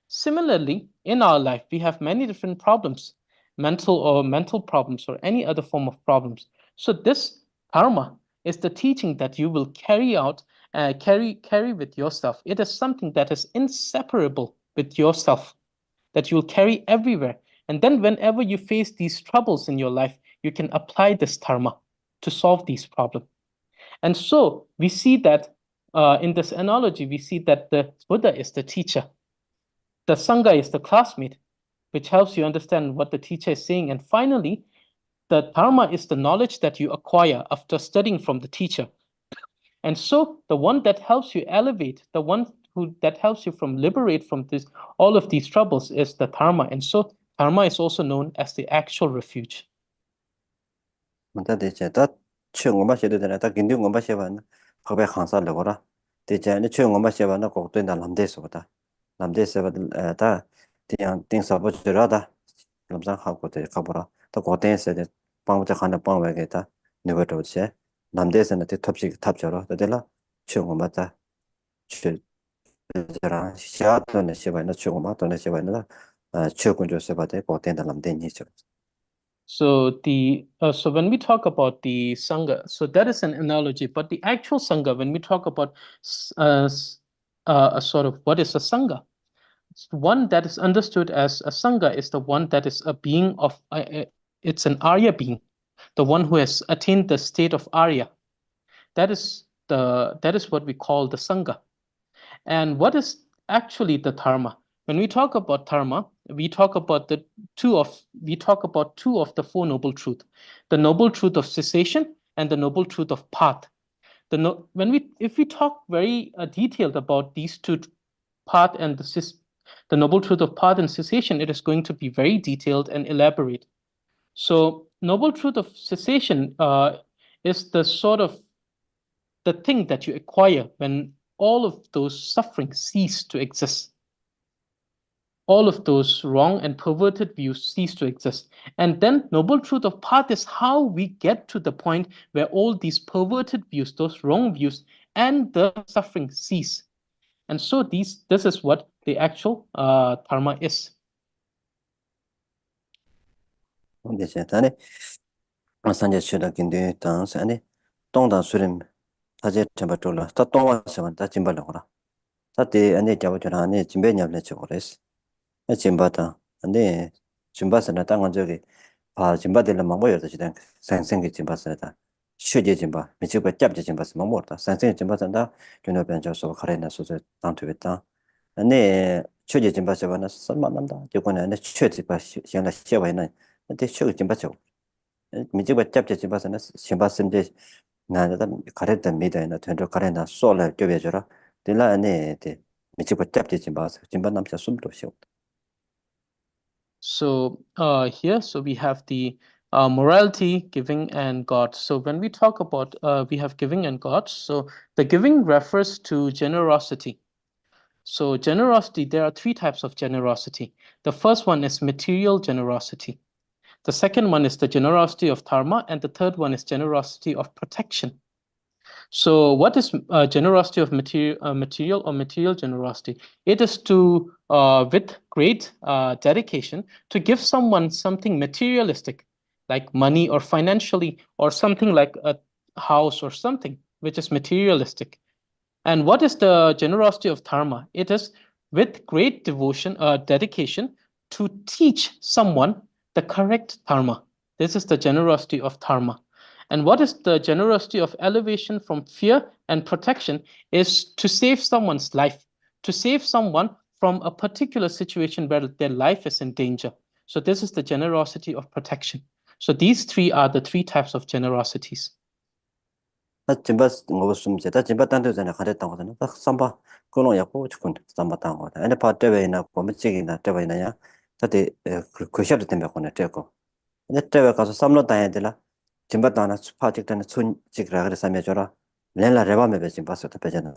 Similarly, in our life, we have many different problems, mental problems or any other form of problems. So this karma is the teaching that you will carry with yourself. It is something that is inseparable with yourself, that you'll carry everywhere. And then whenever you face these troubles in your life, you can apply this dharma to solve these problems. And so we see that in this analogy, we see that the Buddha is the teacher, the Sangha is the classmate, which helps you understand what the teacher is saying. And finally, the dharma is the knowledge that you acquire after studying from the teacher. And so the one that helps you elevate, the one that helps you from liberate from this all of these troubles is the dharma. And so dharma is also known as the actual refuge. 근데 대체 다 취한 거 마셔도 되나 다 긴디 거 마셔봐나 법에 항상 거라 대체 안에 취한 거 마셔봐나 꼭 된다 남대서보다 남대서보다 다 그냥 땡서버저라다 남상 하고 돼 가보라 또 고된서 방부터 가는 방외게다 누구도지 남대서는 탑식 탑저로 되라 취한 거 맞다 취저랑 시야도는 시바나 취한 거 맞다는 시바나 취군 조서바데 고된다 남대니죠. So when we talk about the sangha, so that is an analogy. But the actual sangha, when we talk about a sort of what is a sangha, one that is understood as a sangha is the one that is a being of it's an Arya being, the one who has attained the state of Arya. That is what we call the sangha. And what is actually the dharma? When we talk about dharma, we talk about two of the Four Noble Truths, the noble truth of cessation and the noble truth of path. If we talk very detailed about these two, path and the noble truth of path and cessation, it is going to be very detailed and elaborate. So noble truth of cessation is the sort of the thing that you acquire when all of those sufferings cease to exist. All of those wrong and perverted views cease to exist. And then noble truth of path is how we get to the point where all these perverted views, those wrong views, and the suffering cease. And so this is what the actual dharma is. 근데 제단에 산제 취다 긴데 당산에 동다 수림 다제 점바돌라 다 동와서만 다 짐발라고라 다데 안에 잡아줘라 안에 짐배냐블레 저거레스 짐바다 안에 짐바스나 땅은 저기 아 짐바들은 막 모여서 지단 생생게 짐바스다 쉬제 짐바 미치고 잡제 짐바스 막 모르다 생생 짐바스다 견어 변조서 가래나 소저 당투겠다 안에 쉬제 짐바스바나 선만난다 저거는 안에 쉬제 바 시행라 시험에는 근데 쉬고 짐바죠 미지고 잡지 집어서는 심바심제 나다 가랬던 미다이나 된저 가래나 소를 껴배줘라 들라 안에 미지고 잡지 집어서 짐바 남자 숨도 쉬고 So here, so we have the morality, giving, and God. So when we talk about we have giving and God, so the giving refers to generosity. So generosity, there are three types of generosity. The first one is material generosity. The second one is the generosity of dharma, and the third one is generosity of protection. So what is generosity of material or material generosity? It is to, with great dedication, to give someone something materialistic, like money or financially, or something like a house or something, which is materialistic. And what is the generosity of dharma? It is with great devotion, dedication to teach someone the correct dharma. This is the generosity of dharma. And what is the generosity of elevation from fear and protection is to save someone's life, to save someone from a particular situation where their life is in danger. So this is the generosity of protection. So these three are the three types of generosities. 다 짐바 ngô sum je 다 짐바 단도 전에 가랬던 거잖아. 딱 삼바 그노 약고 죽군 삼바 단 거다. 아니 파 때베나 고미찌기나 때베나야. 다데 그 셔도 때문에 거네 때고. 근데 때베 가서 삼로 다야 되라. 짐바 단나 수파직 때는 촌 직라 그래 삼여 줘라. 렌라 레바메 베 짐바서 때 베잖아.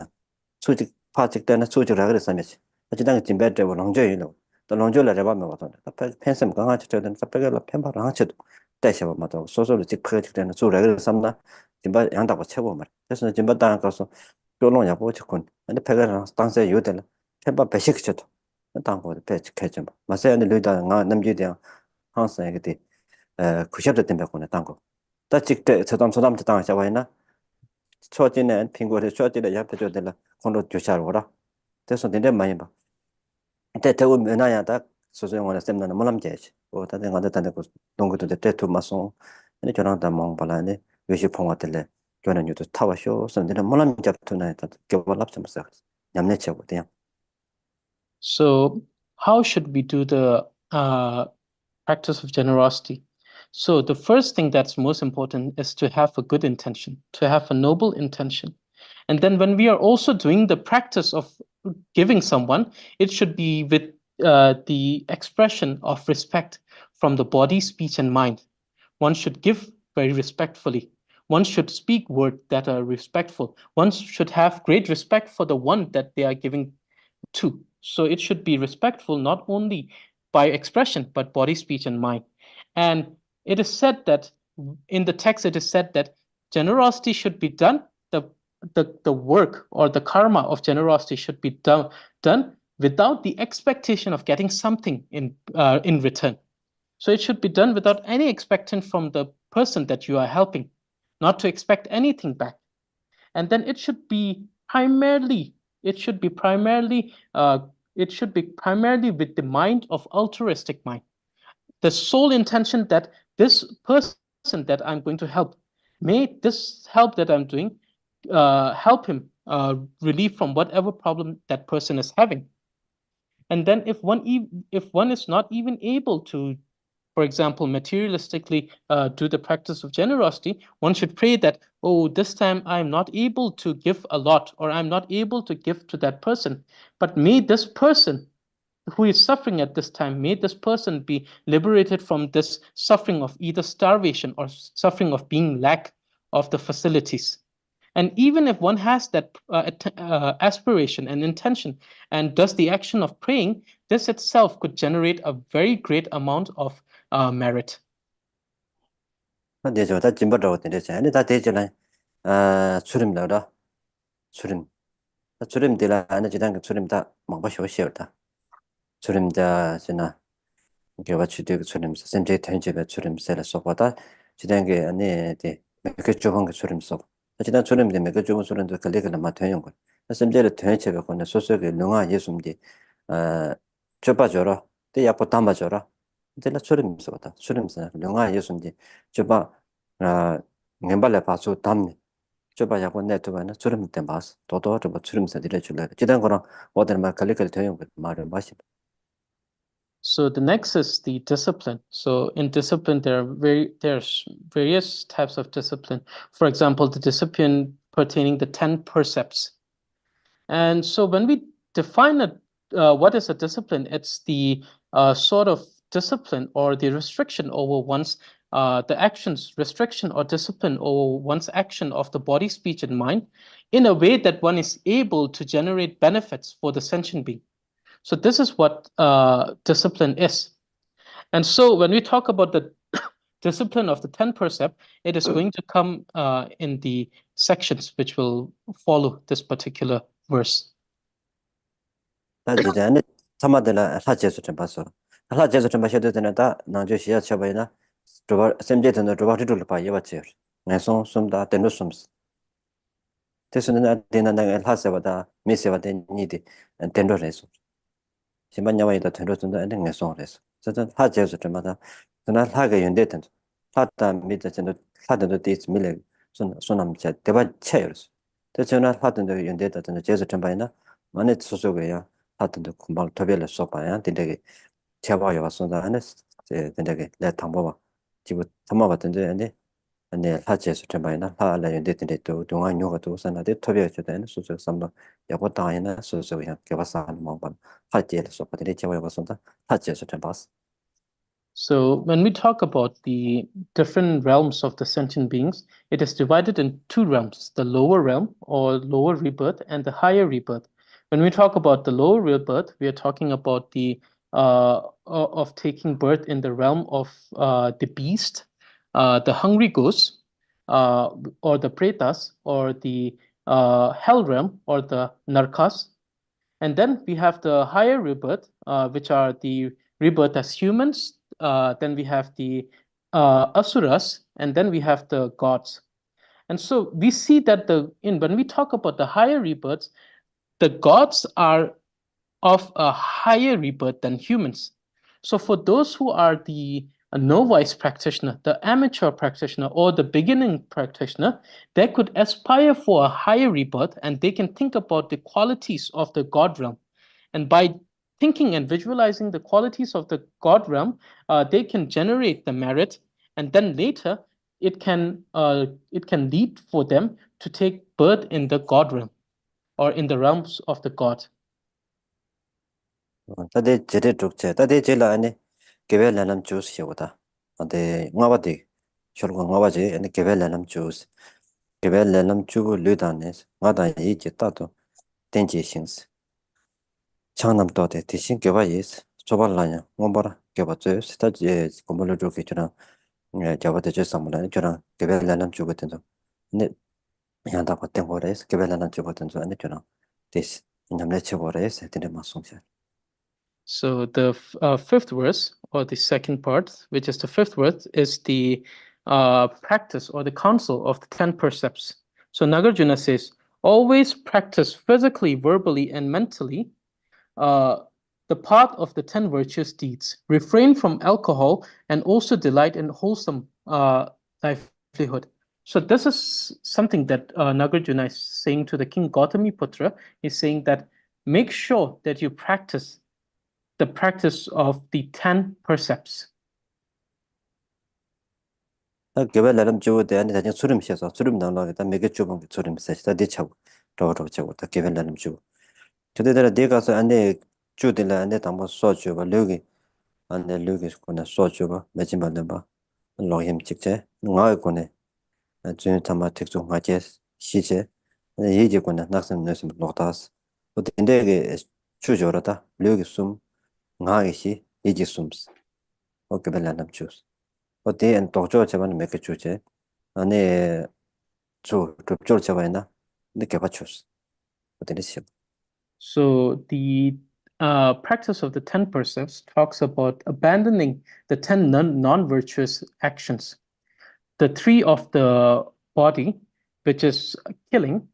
수직 파직 때는 수직라 그래 삼여지. 어찌당 짐베 때고 롱저이노. 또 롱저라 레바메 거다. 펜섬 강아 쳐도 sappe가 펜바랑 하쳐도 대셔 맞아. 소소로 직 파직 때는 수라 그래 삼나. 짐바 양다고 채고 말. 그래서 짐바 땅 가서 뼈롱 야고 죽군. 근데 배가 땅세 요들 펜바 배식 쳐도 땅고 배직해줘. 마세안의 류다 나 남주대야 항상 이게 구셔도 때문에 거네 땅고. 다 직대 저담 땅 잡아이나 초진에 핑고를 초진에 옆에 줘들라 건로 조샤로라. 그래서 내내 많이 봐. 근데 대우 면하야다 소소용원에 쌤는 몰람제지. 뭐 다들 가다 다고 동구도 대투 마송. 근데 저랑 다 몽발라네. 외식 봉화들래 저는 유도 타와쇼 선들은 몰람 잡투나 겨발랍 좀 써. 냠내 채고 돼요. So how should we do the practice of generosity? So the first thing that's most important is to have a good intention, to have a noble intention. And then when we are also doing the practice of giving someone, it should be with the expression of respect from the body, speech, and mind. One should give very respectfully. One should speak words that are respectful. One should have great respect for the one that they are giving to. So it should be respectful not only by expression, but body, speech, and mind. And it is said that in the text, it is said that generosity should be done, the work or the karma of generosity should be done without the expectation of getting something in return. So it should be done without any expectation from the person that you are helping, not to expect anything back. And then it should be primarily with the mind of altruistic mind. The sole intention that this person that I'm going to help, may this help that I'm doing help him relieve from whatever problem that person is having. And then if one is not even able to, for example, materialistically do the practice of generosity, one should pray that, oh, this time I'm not able to give a lot, or I'm not able to give to that person, but may this person who is suffering at this time, may this person be liberated from this suffering of either starvation or suffering of being lack of the facilities. And even if one has that aspiration and intention and does the action of praying, this itself could generate a very great amount of merit. 근데 저다 짐바라고 되는데 아니 다 되잖아. 수림 나라. 수림. 수림 되라 아니 지단 수림 다 먹고 쉬었다. 수림 다 지나 개와 취득 수림 선제 텐제가 수림 세라 속보다 지단 게 아니 그 좁은 게 수림 속. 지단 수림 되면 그 좁은 수림도 걸리거나 맞아요 거. 선제를 텐제가 거는 소소게 능아 예수님이 좁아져라. 때 약보 담아줘라. 이제라 수림 속다. 수림 세 능아 예수님이 좁아 nembal에 봐서 담네. 좁아야고 네트워크는 주름 때 봐서 도도 좀 주름서 내려줄래. 지단 거랑 어떤 말 갈리갈 되는 거 말을 마시. So the next is the discipline. So in discipline, there's various types of discipline. For example, the discipline pertaining the 10 precepts. And so when we define what is a discipline, it's the sort of discipline or the restriction over one's the actions, restriction or discipline over one's action of the body, speech, and mind in a way that one is able to generate benefits for the sentient being. So this is what discipline is. And so when we talk about the discipline of the 10 percept, it is going to come in the sections which will follow this particular verse. 다 이제 안에 참아들라 사제수 좀 봤어. 사제수 좀 봐셔도 되는다. 나저 시야 쳐봐이나. 저 샘제드는 저바리를 봐 예봤지. 내서 숨다 되는 숨스. 대수는 되는 하세보다 미세보다 니디 된도래서. 심반야와이다 된도든다 안에 내서래서. 저는 사제수 좀 봐다. 그나 하게 연대든. 하다 미드전도 하던도 디스 밀레 손남체 대바 체여서. 대전은 하던도 연대든 제수 좀 봐이나. 만에 소속이야. 하던도 금방 더벨을 써봐야 되게 제가 왔었다 안에 되게 내 담보봐 지금 담보 같은데 아니 하체에서 좀 많이 나타나려 했는데 또 동안 요가도 산나데 토비에서 되는 소소 삼도 여고 당이나 소소 그냥 개발사 하는 뭐 하체에서 써봐야 제가 왔었다 하체에서 좀 봤어. So when we talk about the different realms of the sentient beings, it is divided in two realms, the lower realm or lower rebirth and the higher rebirth. When we talk about the lower rebirth, we are talking about the of taking birth in the realm of the beast, the hungry ghosts, or the pretas, or the hell realm, or the narkas. And then we have the higher rebirth, which are the rebirth as humans. Then we have the asuras, and then we have the gods. And so we see that when we talk about the higher rebirths, the gods are of a higher rebirth than humans. So for those who are the novice practitioner, the amateur practitioner, or the beginning practitioner, they could aspire for a higher rebirth and they can think about the qualities of the God realm. And by thinking and visualizing the qualities of the God realm, they can generate the merit, and then later it can lead for them to take birth in the God realm or in the realms of the God. 다들 제대 쪽제 다들 제일 안에 개별하는 주스요다. 근데 뭐바디 결국 뭐바지 아니 개별하는 주스 개별하는 주고 르다네스 마다 이제 따도 된지 신스 창남도 돼 대신 개발이스 초발라냐 뭐봐라 개발죠 스타지 공부를 좀 있잖아 저번에 저sam물은 저랑 개별하는 주거든요. 근데 양다 버튼 거래서 개별하는 주거든요. 아니 저랑 this 인ham내 쳐버려서 되는 마송자. So the fifth verse, or the second part, which is the fifth verse, is the practice or the counsel of the 10 percepts. So Nagarjuna says, always practice physically, verbally, and mentally the path of the 10 virtuous deeds. Refrain from alcohol and also delight in wholesome livelihood. So this is something that Nagarjuna is saying to the king Gautami Putra. He's saying that make sure that you practice the practice of the 10 percepts. 개별하는 주어대 안에 다시 수름 셔서 수름 나오겠다. 매개 주번 수름 세다 대차고 더러 저거 다 개별하는 주. 저대들 내가서 안에 주들 안에 담아 써줘 봐. 여기 안에 여기 거나 써줘 봐. 매진받는 봐. 로힘 직제 나의 거네. 준 담아 특종 하제 시제 예제 거나 낙선 넣으면 놓다스. 근데 주저러다. 여기 숨 나의시 예제 숨스. 개별하는 주. 어때 도저 제만 몇 개 주제 안에 저 급절 제만이나 늦게 받쳤어 어때 시 So the practice of the 10 percepts talks about abandoning the 10 non-virtuous actions. The 3 of the body, which is killing,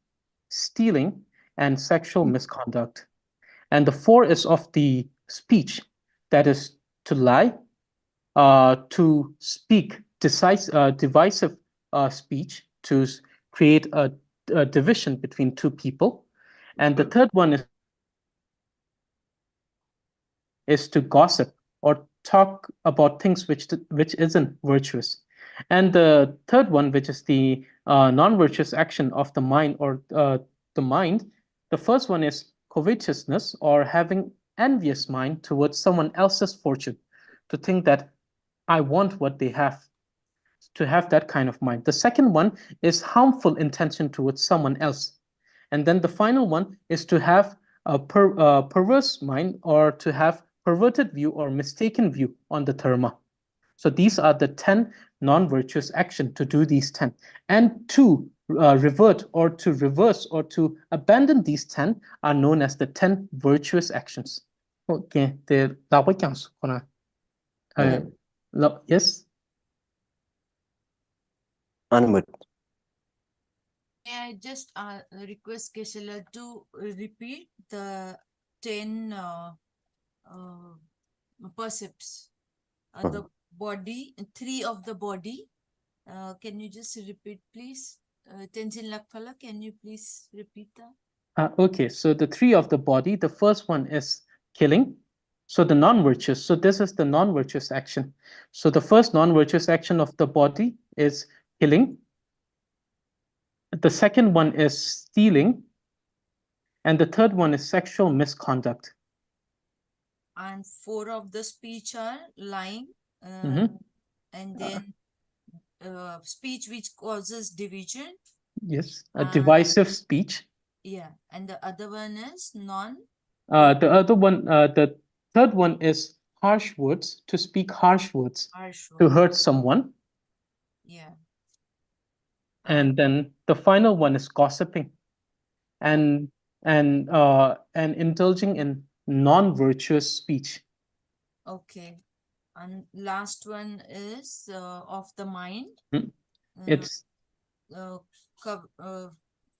stealing, and sexual misconduct. And the 4 is of the speech, that is to lie, to speak divisive speech, to create a division between two people. And the third one is to gossip or talk about things which isn't virtuous. And the third one, which is the non-virtuous action of the mind or the mind, the first one is covetousness or having envious mind towards someone else's fortune. to think that I want what they have, to have that kind of mind. The second one is harmful intention towards someone else. And then the final one is to have a perverse mind, or to have perverted view or mistaken view on the dharma. So these are the 10 non-virtuous actions to do these 10. And to revert or to reverse or to abandon these 10 are known as the 10 virtuous actions. Okay, the 네. yes. 아니 May I just request Geshe to repeat the 10 percepts? The body, 3 of the body. Can you just repeat, please? Tenzin Lakpala, can you please repeat that? Okay, so the 3 of the body, the first one is killing. So the non-virtuous. So this is the non-virtuous action. So the first non-virtuous action of the body is killing. The second one is stealing. And the third one is sexual misconduct. And 4 of the speech are lying. And then speech which causes division. Yes, a divisive speech. Yeah, and the other one is The third one is harsh words, to speak harsh words, to hurt someone. Yeah. And then the final one is gossiping, and indulging in non-virtuous speech. Okay. And last one is of the mind. It's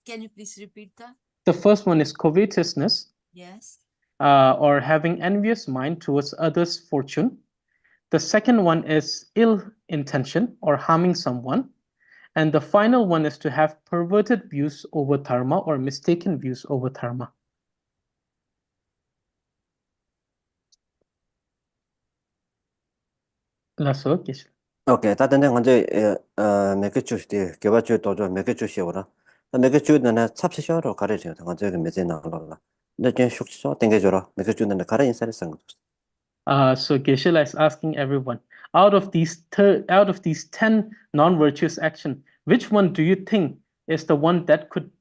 can you please repeat that? The first one is covetousness. Yes. Or having envious mind towards others' fortune. The second one is ill intention, or harming someone. And the final one is to have perverted views over dharma, or mistaken views over dharma. That's okay. 오케이, 다른데 먼저 몇개 주시디 개발주 도저 몇개 주시오라. 몇개 주는 찹시셔로 가르쳐요. 먼저 그 몇개 나올라. 근데 좀 숙소 땡겨줘라. 몇개 주는 가르 인사를 쓴 거. So Geshe is asking everyone, out of these 10 non-virtuous action, which one do you think is the one that could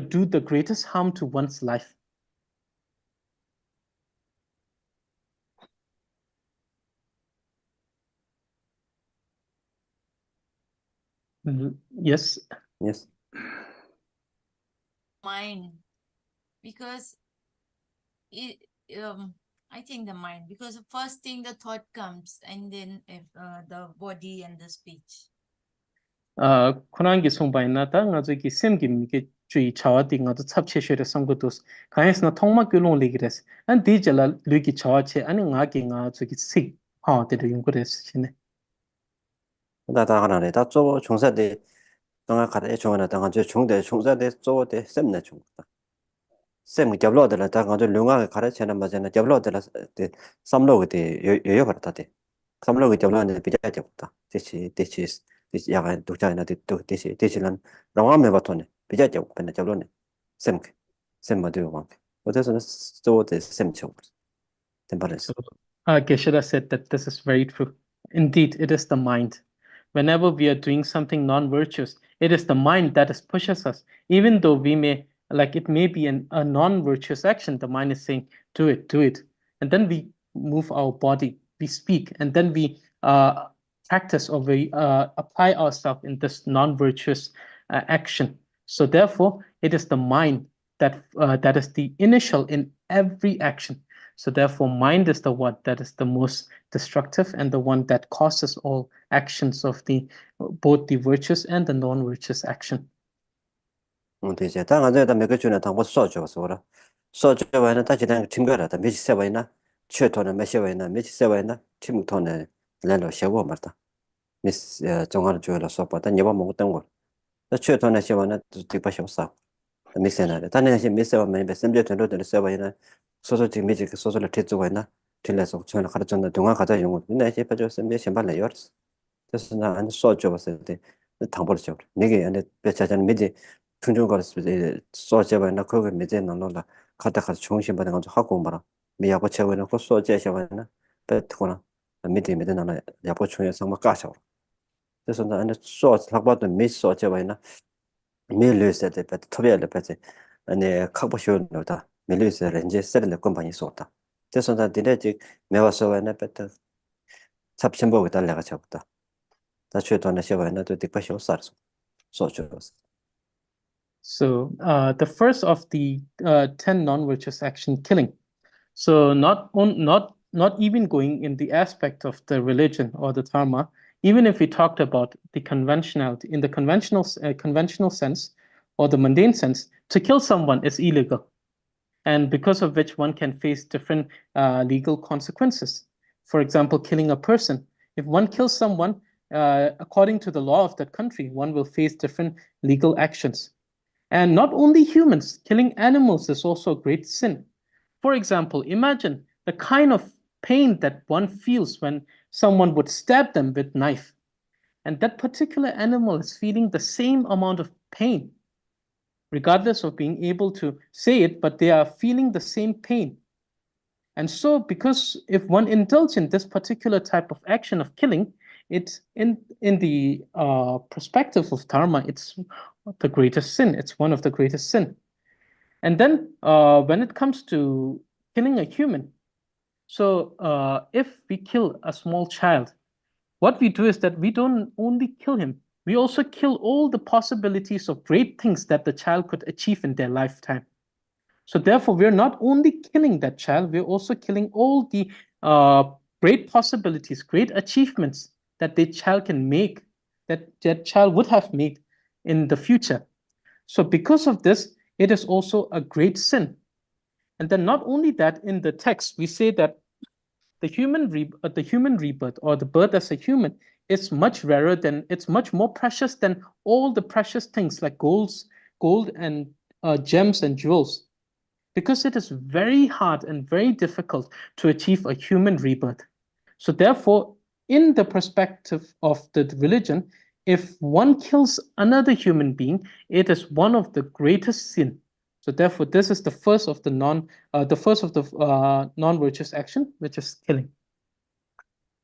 do the greatest harm to one's life? Yes. Yes. Mind, because I think the mind, because the first thing the thought comes, and then the body and the speech. 코난기 송바이나다 ngazoki semgimike chui chawati ngazo chapcheshere samgotos kaisna thongma kyulong ligres an dijala lugi chawache ani ngaki ngazoki sik ha de yungres chine 다 하나네. 다 종사대 동아 가래 종하나 당한 저 중대 종사대 조대 셈네 중다. 셈 잡로들 다 가서 룡아 가르치는 맞잖아. 잡로들 삼로게 여여 버렸다대. 삼로게 잡로는 비자지 없다. 대시 약간 독자나 대시는 롱암에 버터네. 비자지 없네. 잡로네. 셈 모두 와. 어디서는 조대 셈죠. 템퍼런스. Geshe said that this is very true. Indeed, it is the mind. Whenever we are doing something non-virtuous, it is the mind that is pushes us. Even though we may, like it may be a non-virtuous action, the mind is saying, do it, do it. And then we move our body, we speak, and then we practice, or we apply ourselves in this non-virtuous action. So therefore, it is the mind that is the initial in every action. So therefore, mind is the one that is the most destructive, and the one that causes all actions of both the virtuous and the non-virtuous action. 되지. 다 가져다 몇 주나 당고 써줘서 써줘봐야 다 지단 팀거라다. 몇시 세봐이나 최토는 몇 세봐이나 몇시 세봐이나 팀토는 렌로 세고 말다. 미스 정하는 주로 써봐다. 네번 먹었던 거. 최토는 세봐나 뒤빠셔서 미세나래. 단내 미세봐면 메신저 전로들 세봐이나 소소직 미직 소소를贴주고 있나 틀려서 전화 가르쳤는데 동안 가자 용어. 근데 이제 빠져서 몇 신발래 열었어. 그래서 나안 써줘봤을 때 당벌죠. 내게 안에 배차자는 미지 충전 거를 써줘봐나 그거 미지 나눠라. 갔다 가서 정신 받는 거 하고 말아. 미야고 채워는 거 써줘셔봐나 뱉거나 미디 미드나나 야보 중에 상마 까셔 그래서 나 안에 소 학바도 미소 제바이나 밀르세데 베트 토비알레 베트 아니 카보쇼노다 밀르세 렌제 세르레 컴파니 소다 그래서 나 디레지 메와서와나 베트 잡심보고 달래가 잡다 다 최도나 셔바나도 딕바쇼 사르소 소초스 So the first of the 10 non-virtuous action, killing. So not even going in the aspect of the religion or the dharma, even if we talked about the conventionality in the conventional sense or the mundane sense, to kill someone is illegal, and because of which one can face different legal consequences. For example, killing a person. If one kills someone, according to the law of that country, one will face different legal actions. And not only humans, killing animals is also a great sin. For example, imagine the kind of pain that one feels when someone would stab them with knife. And that particular animal is feeling the same amount of pain, regardless of being able to say it, but they are feeling the same pain. And so, because if one indulges in this particular type of action of killing, it's in the perspective of dharma, it's the greatest sin. It's one of the greatest sin. And then when it comes to killing a human, so if we kill a small child, what we do is that we don't only kill him, we also kill all the possibilities of great things that the child could achieve in their lifetime. So therefore, we're not only killing that child, we're also killing all the great possibilities, great achievements that the child can make, that that child would have made in the future. So because of this, it is also a great sin. And then not only that, in the text, we say that the human rebirth or the birth as a human is much rarer than, it's much more precious than all the precious things like gold and gems and jewels, because it is very hard and very difficult to achieve a human rebirth. So therefore, in the perspective of the religion, if one kills another human being, it is one of the greatest sin. So therefore, this is the first of the non-virtuous action, which is killing.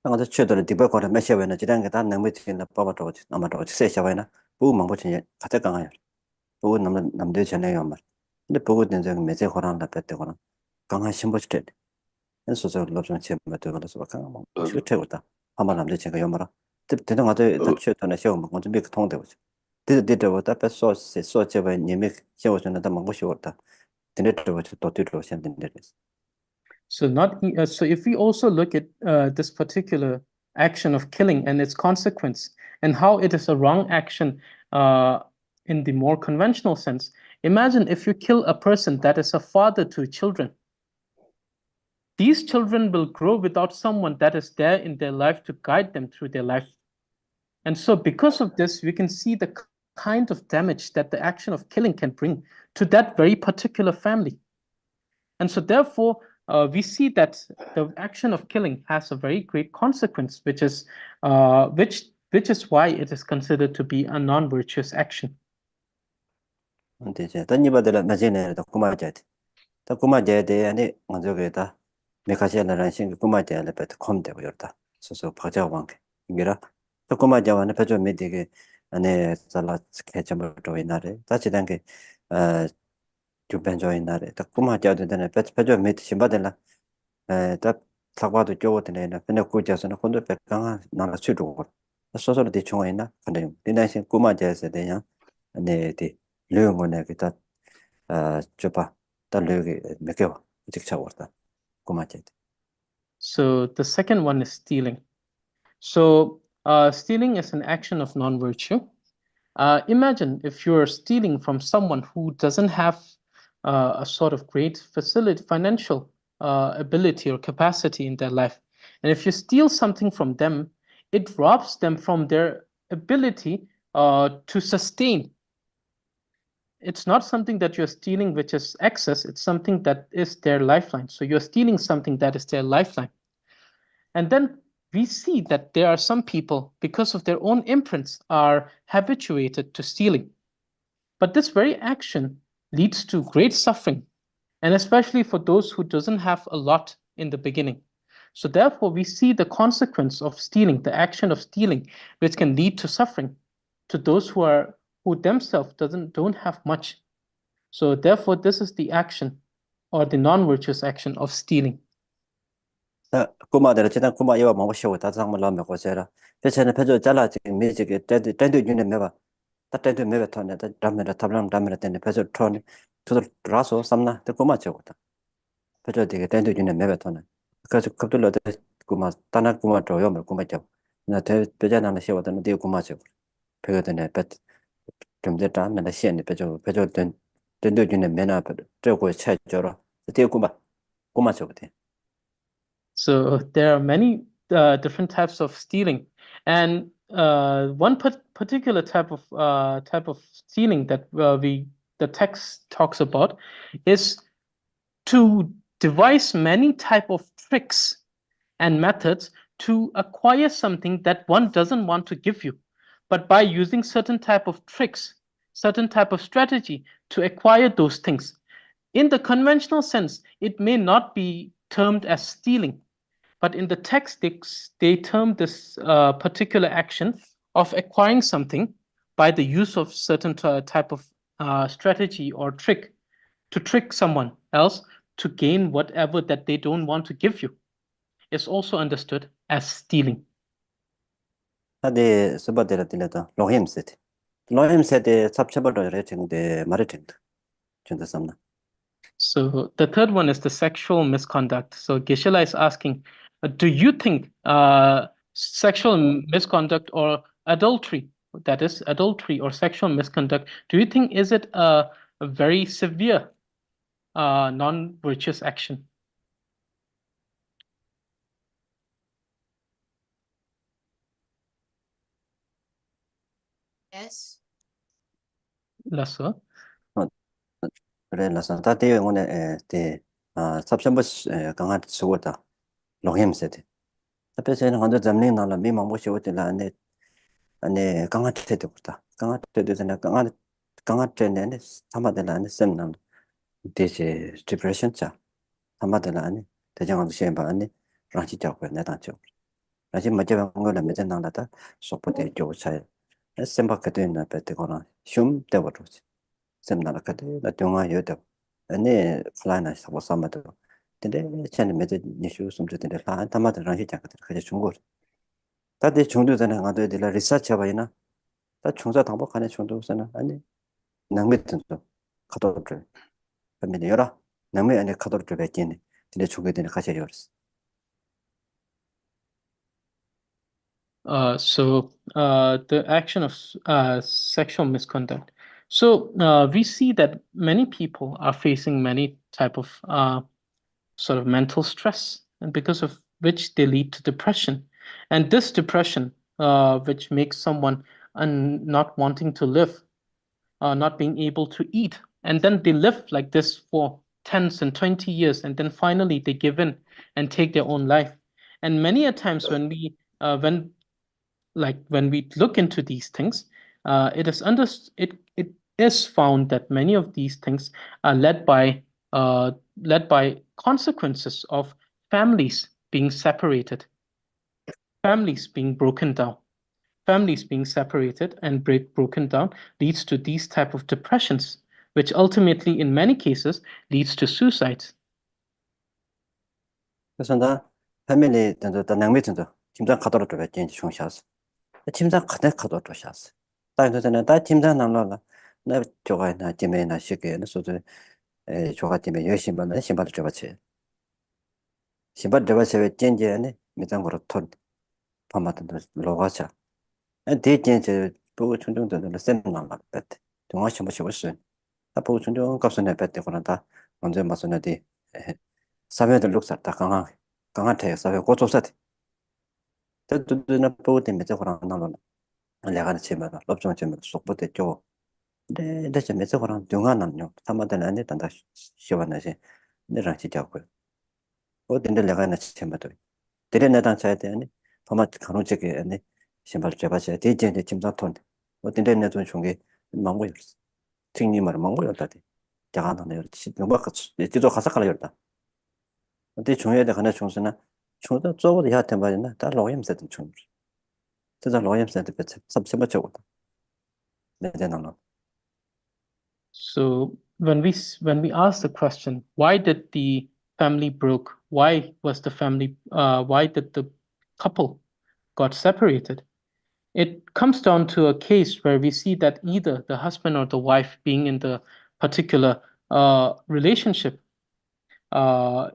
나도 최도는 디버거를 메셔베나 지단 게다 능미티나 빠바도 아마도 세셔베나 부망 보친 가자 강아요 부고 남들 전에요 말 근데 보고 된 적은 매제 호랑다 뺐대거나 강한 신보시대 그래서 저 로좀 제마도 그래서 강한 뭐 실태고다 아마 남들 제가 요마라 대등 아들 다 최도는 시험 뭐 좀 비크 통되고 되되고 다 뺐어 제바 님이 시험을 다 먹고 싶었다 되네도 또 뒤로 생긴데 So if we also look at this particular action of killing and its consequence and how it is a wrong action in the more conventional sense, imagine if you kill a person that is a father to children. These children will grow without someone that is there in their life to guide them through their life. And so because of this, we can see the kind of damage that the action of killing can bring to that very particular family. And so therefore, we see that the action of killing has a very great consequence, which is why it is considered to be a non-virtuous action. 근데 이제 단니바들 나제네도 고마자데 다 고마자데 아니 먼저게다 메카시아라는 신 고마자를 베트 콘데고 열다 소소 바자왕게 이게라 또 고마자와는 베조 메디게 안에 살라 스케치부터 이나래 다시 단계 주변 조이나래 또 고마자도는 베조 메디 심바들라 딱 사과도 쪼고드네나 근데 고자서는 콘도 백강아 나라 수도 소소로 대충이나 근데 디나신 고마자에서 되냐 네디 르응원에 기타 줘봐 달르게 몇개와 직차 왔다 고마지 So the second one is stealing. So stealing is an action of non-virtue. Imagine if you're stealing from someone who doesn't have a sort of great financial ability or capacity in their life. And if you steal something from them, it robs them from their ability to sustain. It's not something that you're stealing which is excess, it's something that is their lifeline. So you're stealing something that is their lifeline. And then we see that there are some people, because of their own imprints, are habituated to stealing. But this very action leads to great suffering, and especially for those who doesn't have a lot in the beginning. So therefore, we see the consequence of stealing, the action of stealing, which can lead to suffering to those who themselves don't have much. So therefore, this is the action or the non-virtuous action of stealing. kuma들 지난 ku마 이와 먹고 쉬고 다 상물 라면 고세라 배체는 배조 잘라 지금 미지게 땡도 윤에 매봐 다 땡도 매봐 터네 다 담메라 탑람 담메라 때네 배조 터네 또 라서 삼나 또 ku마 저거다 배조 되게 땡도 윤에 매봐 터네 그래서 급들러 ku마 따나 ku마 줘요 뭐 ku마 줘 나대 배자나는 쉬어다는 데 ku마 줘 배가 되네 배좀 됐다 맨날 시엔데 배조 땡도 윤에 매나 저거 차 줘라 데 kuma 줘 돼. So there are many different types of stealing, and one particular type of stealing that the text talks about is to devise many type of tricks and methods to acquire something that one doesn't want to give you, but by using certain type of tricks, certain type of strategy to acquire those things. In the conventional sense, it may not be termed as stealing, but in the text, they term this particular action of acquiring something by the use of certain type of strategy or trick to trick someone else to gain whatever that they don't want to give you is also understood as stealing. 하데 스바데라 딜레다 로힘세트 로힘세트 삽체벌로 레팅데 마르팅드 준다 삼나 So the third one is the sexual misconduct. So Geshe is asking, do you think sexual misconduct or adultery, that is adultery or sexual misconduct, do you think is it a very severe non-virtuous action? Yes. Lesser. 그래 라서 다데 영혼에 데 삽첨부 강한 수고다 로힘세트 앞에서는 한도 잡는 나라 미망 보시 오텔라 안에 강한 때도 보다 강한 때도 전에 강한 때는 사마들 안에 셈남 되게 디프레션 자 사마들 안에 대장도 시험 안에 라지 잡고 내다죠 라지 맞게 방거는 매전 나라다 소포데 조차 셈밖에 되는 앞에거나 흉 때버리지 셈나라카데 나 동아 여다 아니 플라이나 사고 삼아도 근데 전에 매전 니슈 숨주는데 다 담아들 라지 잡거든 그게 중국 다들 중도되는 가도 될 리서치 해봐이나 다 중사 당복하는 중도서는 아니 낭매든도 가도를 하면 여라 낭매 안에 가도를 뱉기네 근데 중에 되는 가셔야 열었어 The action of sexual misconduct. So we see that many people are facing many type of sort of mental stress, and because of which they lead to depression. And this depression, which makes someone not wanting to live, not being able to eat, and then they live like this for 10s and 20 years, and then finally they give in and take their own life. And many a times when we look into these things, it is found that many of these things are led by consequences of families being separated, families being broken down. Families being separated and broken down leads to these type of depressions, which ultimately, in many cases, leads to suicide. 그래서 나 패밀리 던도 다 낭매 던도 팀장 가도록 뱉기 중요하서 팀장 가도록 샤스 다인도는 다 팀장 남라라 나 저가 나 팀에 나 시게 소도 저가 팀에 열심히 받는 신발을 줘봤지 신발 줘봤지 젠제네 미장 거로 톤 파마던도 로가차 대전제 보고 충동도는 셈나마 뱉 동아 심어 심었어 다 보고 충동 값은 뱉대 그런다 언제 맞서나디 사회들 룩사다 강한 태에 사회 고조사디 때도나 보고 때문에 저거랑 나는 내가 치면은 업종 치면 속보대 줘 근데 대체 몇 저거랑 중간은요 사마들 안에 단다 시원하지 내랑 지자고요 어딘데 내가 나 치면도 데레나단 차야 되니 도마 간호적에 안에 신발 잡아서 대제 짐자 톤 어딘데 내돈 중에 망고였어 특니 말 망고였다디 자가 나네 너무 그 뒤도 가서 가려다 근데 중요해 하나 중선은 총자 저거도 야 tembarina 다 로염 세든 총 진짜 로염 세든 그 sabsema 저거다 내대나는 So when we ask the question, why did the family broke? Why was the family? Why did the couple got separated? It comes down to a case where we see that either the husband or the wife being in the particular relationship or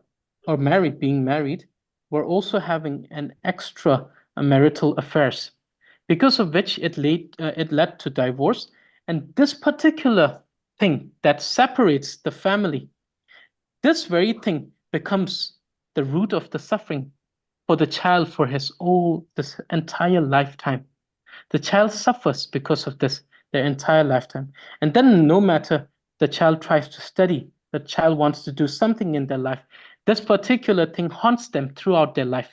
being married, were also having an extra marital affairs, because of which it led to divorce. And this particular thing that separates the family, this very thing becomes the root of the suffering for the child for this entire lifetime. The child suffers because of this their entire lifetime. And then no matter the child tries to study, the child wants to do something in their life, this particular thing haunts them throughout their life.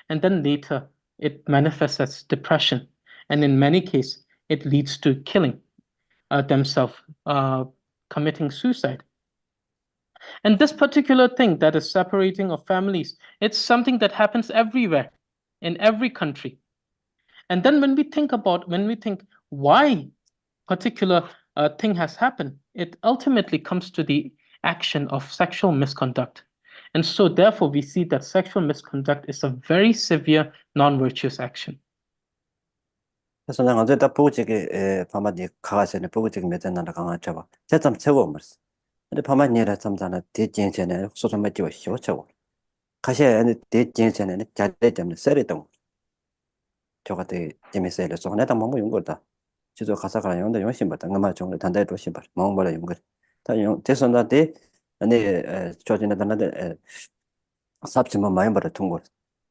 And then later it manifests as depression. And in many cases, it leads to killing themselves, committing suicide. And this particular thing that is separating of families, it's something that happens everywhere, in every country. And then when we think why particular thing has happened, it ultimately comes to the action of sexual misconduct. And so therefore we see that sexual misconduct is a very severe non-virtuous action. 그래서 내가 어제 딱 보고지게 파마디 가가서는 보고지게 메타나라 강아 잡아 제점 최고 말스 근데 파마니라 참자나 대진전에 소소 맞지고 쉬어쳐 가셔야 하는 대진전에는 자대 때문에 썰었던 저한테 재밌어요. 소 내가 뭐 용거다. 지도 가사가 용도 용심 받다. 엄마 정도 단대도 심바. 뭐 뭐라 용거. 다용 대선한테 아니 저진에 단한테 삽지만 많이 받아 통고.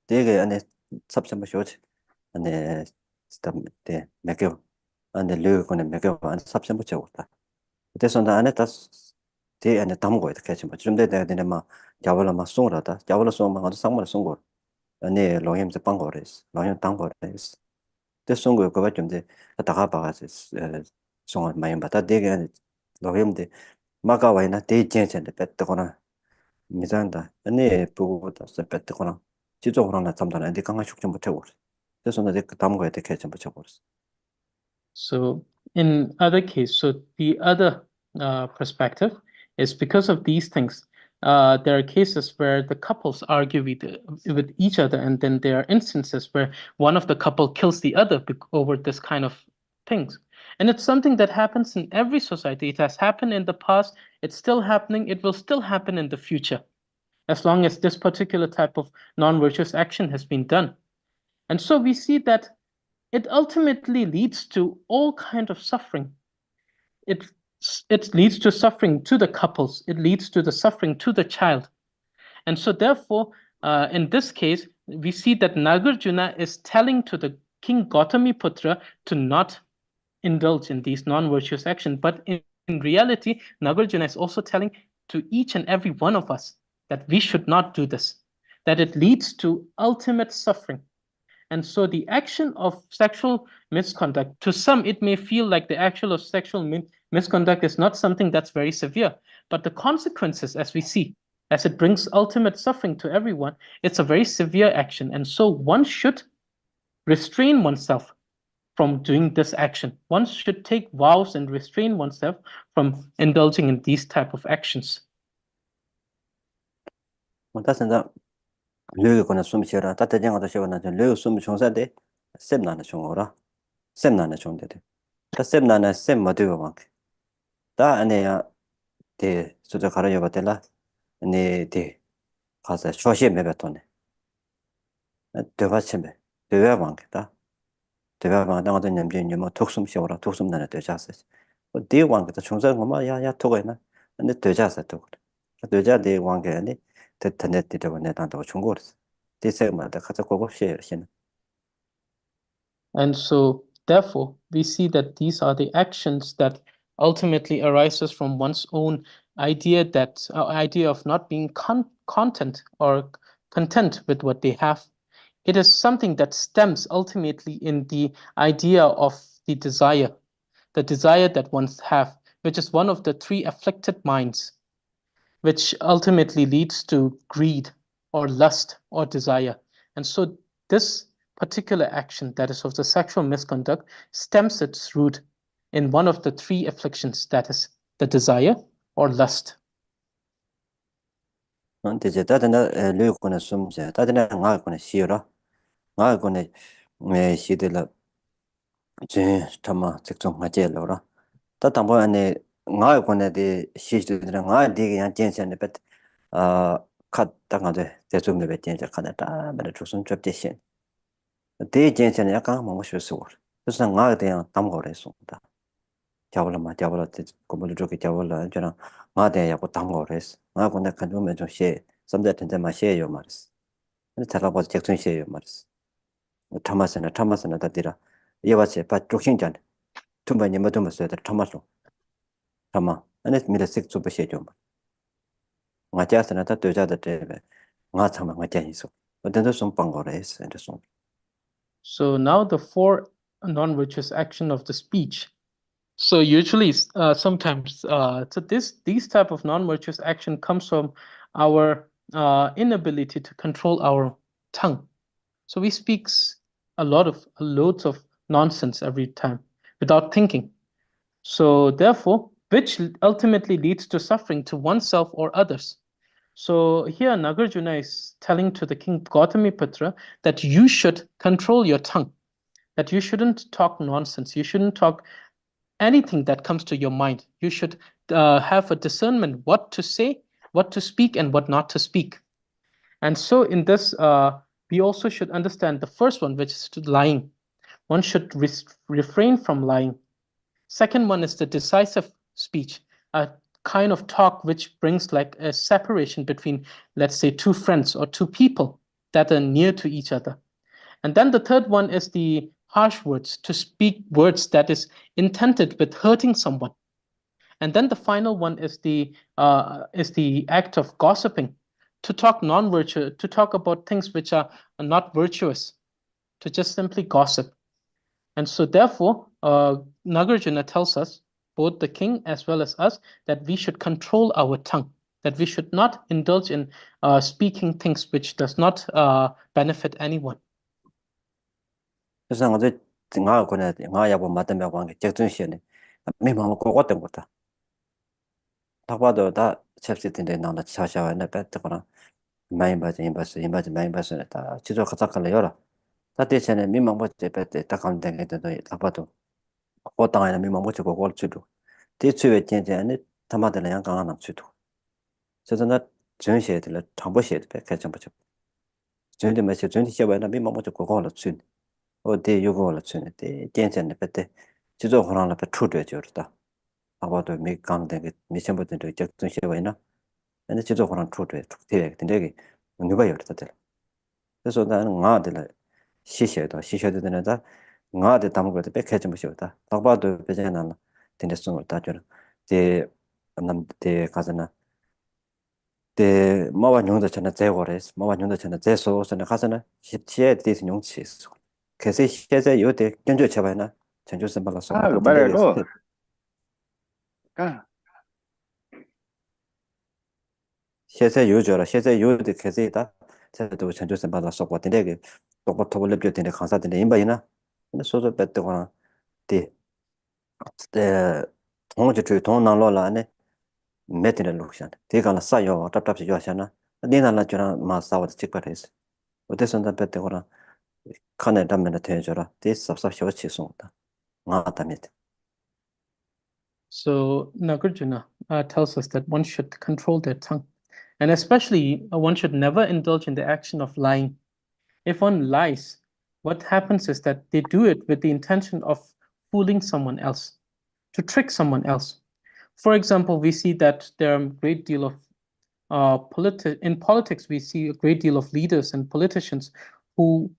되게 안에 삽지만 쇼지. 아니 스tamp 때 매겨. 안에 르고는 매겨 안 삽지만 붙여고다. 대선다 안에 다 대 안에 담고 이렇게 하지 뭐. 좀 내가 되는 막 자발로 막 송으라다. 자발로 송만 가도 상만을 송고. 아니 로힘스 빵거레스. 로힘 땅거레스. 때 송고 그거 좀 돼. 다가 봐가지고 송을 많이 받아 되게 로힘데 마가와이나 대jen전에 뺐다거나 미잔다. 아니 보고도 뺐다거나 지적으로나 잠다나 근데 강한 숙좀 못하고 그래서 나 그 다음 거에 대해 좀 붙여버렸어. So in other case, so the other perspective is because of these things, there are cases where the couples argue with each other, and then there are instances where one of the couple kills the other over this kind of things. And it's something that happens in every society. It has happened in the past, it's still happening, it will still happen in the future, as long as this particular type of non-virtuous action has been done. And so we see that it ultimately leads to all kind of suffering. It leads to suffering to the couples. It leads to the suffering to the child. And so therefore, in this case, we see that Nagarjuna is telling to the King Gautamiputra to not indulge in these non-virtuous actions. But in reality, Nagarjuna is also telling to each and every one of us that we should not do this, that it leads to ultimate suffering. And so the action of sexual misconduct, to some, it may feel like the action of sexual misconduct is not something that's very severe. But the consequences, as we see, as it brings ultimate suffering to everyone, it's a very severe action. And so one should restrain oneself from doing this action. One should take vows and restrain oneself from indulging in these type of actions. 다선다 르고는 숨 쉬어라. 따뜻한 쉬어나 르고 숨 총사데 셈나는 총어라. 셈나는 총데데. 다 셈나는 셈 뭐되고 막. 다 안에야 대 소저 가려야 받텔라. 네 가서 쇼시 매베톤네. 대바침에 대외방다. 대외방 당어도 냄진이 뭐 독숨 쉬어라. 독숨 나는 되자서. 대왕도 총선 뭐 야야 토고이나. 근데 되자서 또. 되자 대왕게니 대탄네티도 내단도 중고르스. 대세마다 가서 고고 쉐르신. And so, therefore, we see that these are the actions that ultimately arises from one's own idea of not being content or content with what they have. It is something that stems ultimately in the idea of the desire that ones have, which is one of the three afflicted minds, which ultimately leads to greed or lust or desire. And so this particular action, that is of the sexual misconduct, stems its root in one of the three afflictions, that is the desire or lust. 이제 다들 류군의 숨제 다들 나군의 시라 나군의 시들라 제 담아 직접 맞게로라 다 담보 안에 나군의 시들은 나디게 그냥 괜찮네 아 갔다가데 대좀에 뱉는데 가다다 말에 조선 접대신 대 괜찮네 약간 뭐 쉬었어 그래서 나에 대한 담고래서다 잡으려면 잡으려 때 고물을 저기 잡으려 저는 나에 야고 담고래서 나군의 간좀에 좀시 섬자한테 마셔요 말스 근데 잘라봐 잭슨시에요 말스 타마스나 다디라 이와체 바 쪽신잔 tum바니 뭐좀었어야 타마로 타마 아니 미레식 좀 버셔죠 맞아서나 다 되자다 때문에 nga chama nga janiso but some pangores and so So now the four non-virtuous action of the speech. So usually, sometimes, so these type of non-virtuous action comes from our inability to control our tongue. So we speak loads of nonsense every time without thinking. So therefore, which ultimately leads to suffering to oneself or others. So here Nagarjuna is telling to the king Gautamiputra that you should control your tongue, that you shouldn't talk nonsense, you shouldn't talk anything that comes to your mind. You should have a discernment what to say, what to speak, and what not to speak. And so in this, we also should understand the first one, which is lying. One should refrain from lying. Second one is the decisive speech, a kind of talk which brings like a separation between, let's say, two friends or two people that are near to each other. And then the third one is the harsh words, to speak words that is intended with hurting someone. And then the final one is the act of gossiping, to talk non-virtuous, to talk about things which are not virtuous, to just simply gossip. And so therefore, Nagarjuna tells us, both the king as well as us, that we should control our tongue, that we should not indulge in speaking things which does not benefit anyone. 그래서 어제 nga 거네 nga 야고 맞다며 관계 잭슨시네 매만 거 어떤 거다 타바도 다 챕시인데 나나 차샤와나 뺐더거나 많이 많이 봐서 다 지도 가작할래 열어 다 대체는 민망 버째 뺐대 딱 가면 되는데 타바도 어땅에는 민망 버째 고 걸치도 대체에 진짜는 타마들은 양강 하나 주도 그래서 나 전시에들 정보시에들 백해 좀 버쳐 전에 마치 전시에는 민망 버째 고 걸치 어디 요거를 주는데 괜찮네 그때 지도 호랑을 배 투려 줘다 아바도 미강된 미션부터 이제 좀 쉬어이나 근데 지도 호랑 투려 되게 근데 누가 열었다 그래서 나는 나들 시셔도 되는다 나들 담은 것도 백해 좀 쉬었다 아바도 배제나 근데 숨을 다 줘라 제 남대 가서나 대 뭐와 용도 전에 제거래서 뭐와 용도 전에 제소서는 가서나 시에 대해서 용치 있어 그래서现在有点跟着起来呢成就是把它说过的那个 现在有着了现在有的开始的这都成就是把它说过的那个多不多了就的看啥的人吧呢那说别的话对同就同能了呢没得路线这个了啥药답답就想呢你那了就让马上我这个的是我的现在别的话看来他们的天着了这少小气送的啊他们 So Nagarjuna tells us that one should control their tongue. And especially, one should never indulge in the action of lying. If one lies, what happens is that they do it with the intention of fooling someone else, to trick someone else. For example, we see that there are a great deal of in politics, we see a great deal of leaders and politicians who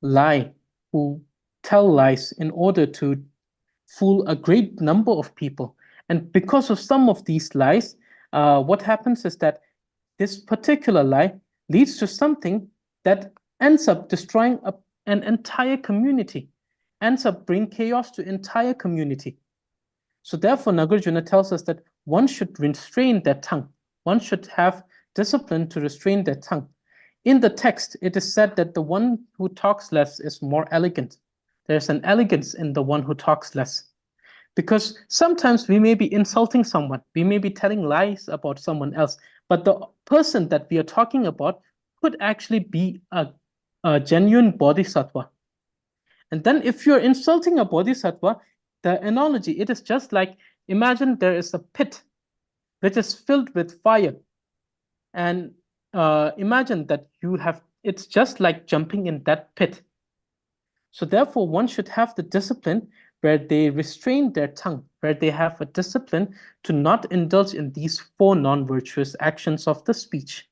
lie, who tell lies in order to fool a great number of people. And because of some of these lies, what happens is that this particular lie leads to something that ends up destroying an entire community, ends up bringing chaos to entire community. So therefore, Nagarjuna tells us that one should restrain their tongue. One should have discipline to restrain their tongue. in the text, it is said that the one who talks less is more elegant. There's an elegance in the one who talks less. Because sometimes we may be insulting someone, we may be telling lies about someone else, but the person that we are talking about could actually be a genuine bodhisattva. And then if you're insulting a bodhisattva, the analogy, it is just like, imagine there is a pit which is filled with fire. And imagine that it's just like jumping in that pit. So therefore, one should have the discipline where they restrain their tongue, where they have a discipline to not indulge in these four non-virtuous actions of the speech.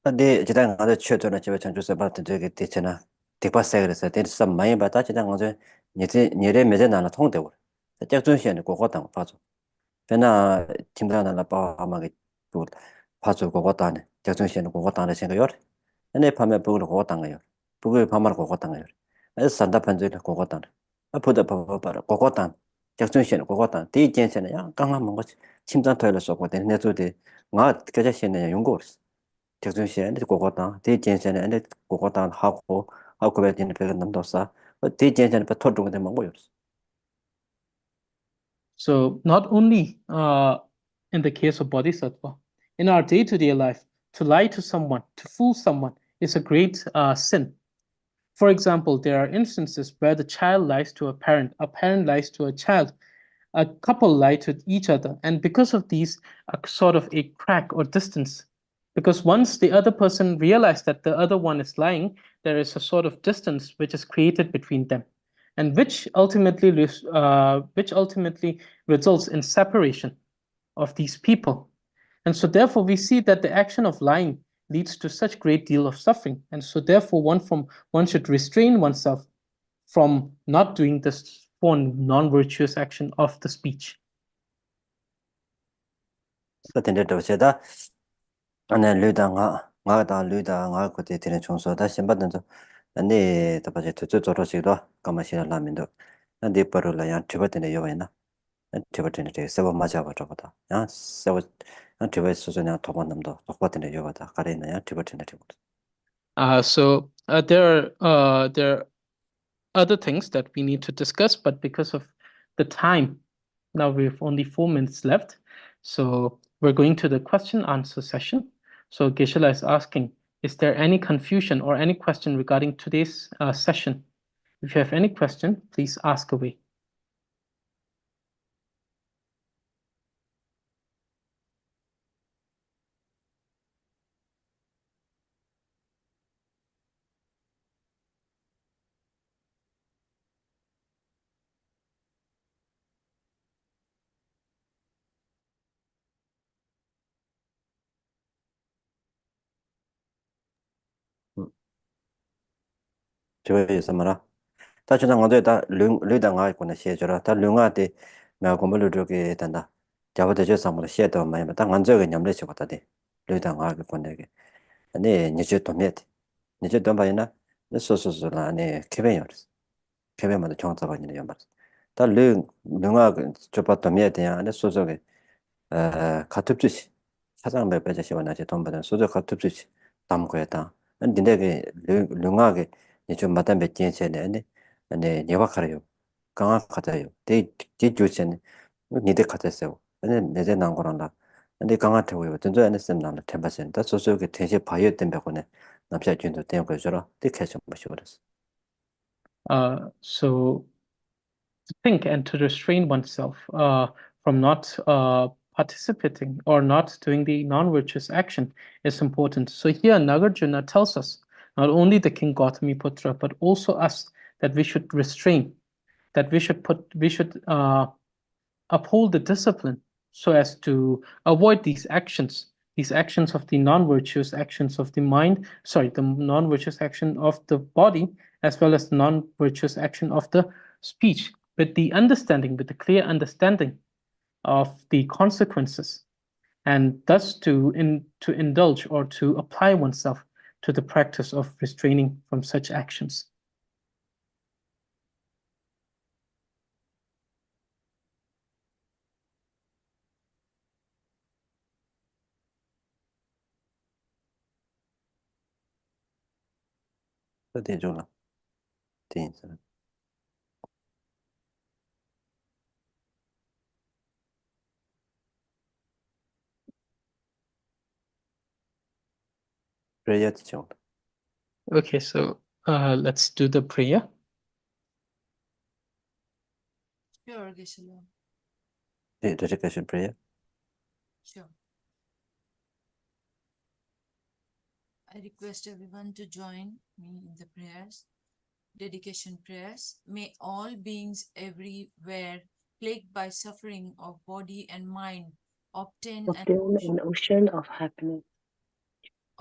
근데 지당 아주 최초는 집에 전주서 봤던 저기 대체나 대파세 그래서 대체 많이 받다 지당 아주 니래 매제 나나 통되고 짝준시에는 그거당 봐줘 배나 팀장나라 빠마게 또 봐줘 그거다네 짝준시에는 그거다네 생각요 근데 밤에 보고 그거당요 보고 밤에 그거당요 그래서 산다 판지를 그거당 앞으로 봐봐 그거당 짝준시에는 그거당 대jen세는 야 강한 뭔가 침장 토일을 쏘고 되는 내도데 나 그자시에는 연구를 technology 고고다 대jensen and 고고다 하고 배진 배가 넘도사 대jensen 배 토종 된 뭐요. So not only in the case of bodhisattva, in our day-to-day life, to lie to someone, to fool someone is a great sin. For example, there are instances where the child lies to a parent lies to a child, a couple lie to each other, and because of these, a sort of a crack or distance. Because once the other person realizes that the other one is lying, there is a sort of distance which is created between them, and which ultimately results in separation of these people. And so therefore we see that the action of lying leads to such great deal of suffering. And so therefore one should restrain oneself from not doing this for non-virtuous action of the speech. 근데 제가 안에 류다가 류다 그때 되는 총소다 심받는저 근데 답아제 저저저로시도 까마시라 라면도 근데 버로라 야 트버트네 요바이나 트버트네 되게 세번 맞아 봐줘보다 야 세번 트버트 수준이야 도반남도 똑같네 요바다 가래나 야 트버트네 되고 So there are other things that we need to discuss, but because of the time, now we've only 4 minutes left. So we're going to the question answer session. So Geshe is asking, is there any confusion or any question regarding today's session? If you have any question, please ask away. 저에서 말아 다 저장 어디 다 류당아 있거나 시에저라 다 류가데 나 고물을 저기 된다 잡아도 저 사람으로 시에도 많이 다 안저게 냠래 쳐봤다데 류당아 있거나게 아니 니저 도메 니저 돈바이나 소소소라 아니 케벤요스 케벤마다 정답하니는 연말 다 류가 저바 도메 돼야 아니 소소게 카투프지 사장 몇 배제 시원하지 돈 받는 소저 카투프지 담고했다 근데 그 류가게 좀 마다 몇 년째네 네 예박하래요 강화 가자요 대 주체는 니들 같았어요 근데 내제 난 거란다 근데 강화 태고요 전저 안에 쌤 나는 템바센다 소소게 대시 바이오 때문에 남자 준도 때문에 그러더라 되게 좀 무시거렸어 So to think and to restrain oneself from not participating or not doing the non-virtuous action is important. So here Nagarjuna tells us, not only the king Gautami Putra, but also us, that we should restrain, that we should uphold the discipline so as to avoid these actions of the non-virtuous actions of the mind, the non-virtuous action of the body, as well as the non-virtuous action of the speech, with the clear understanding of the consequences, and thus to indulge or to apply oneself to the practice of restraining from such actions. Nagarjuna. Tenzin. Prayer teaching. Okay, so let's do the prayer. Sure, Geshe Lobsang. Dedication prayer. Sure. I request everyone to join me in the prayers. Dedication prayers. May all beings everywhere plagued by suffering of body and mind obtain an ocean of happiness.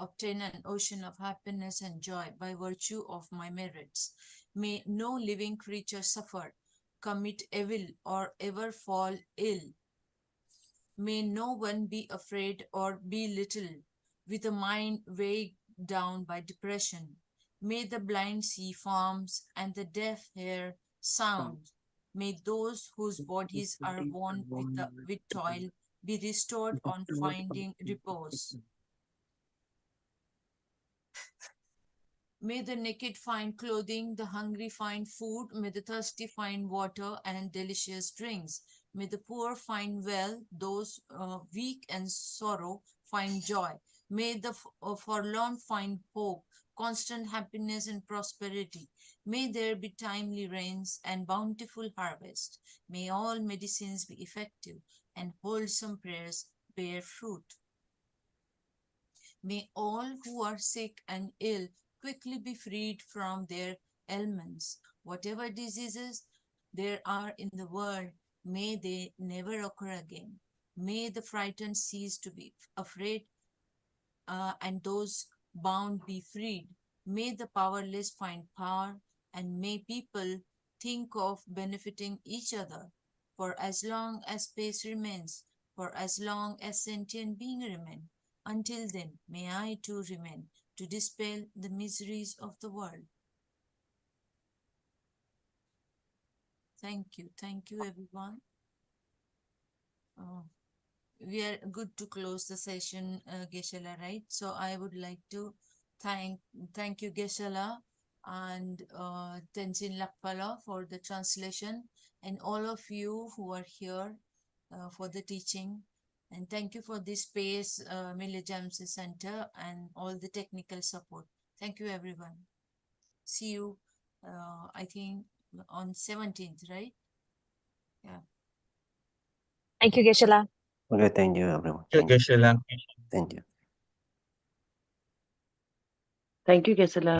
obtain an ocean of happiness and joy by virtue of my merits. May no living creature suffer, commit evil, or ever fall ill. May no one be afraid or belittled, with a mind weighed down by depression. May the blind see forms and the deaf hear sounds. May those whose bodies are worn with toil be restored on finding repose. May the naked find clothing, the hungry find food, may the thirsty find water and delicious drinks. May the poor find well, those weak and sorrow find joy. May the forlorn find hope, constant happiness and prosperity. May there be timely rains and bountiful harvest. May all medicines be effective and wholesome prayers bear fruit. May all who are sick and ill quickly be freed from their ailments. Whatever diseases there are in the world, may they never occur again. May the frightened cease to be afraid and those bound be freed. May the powerless find power and may people think of benefiting each other. For as long as space remains, for as long as sentient being remain, until then may I too remain to dispel the miseries of the world. Thank you everyone. We are good to close the session, Geshe, right? So I would like to thank you, Geshe, and Tenzin Lakpala for the translation, and all of you who are here for the teaching. And thank you for this space, Mille Jamsi Center, and all the technical support. Thank you, everyone. See you, I think, on 17th, right? Yeah. Thank you, Geshe. Okay, thank you, everyone. Thank you, Geshe. Thank you. Thank you, Geshe.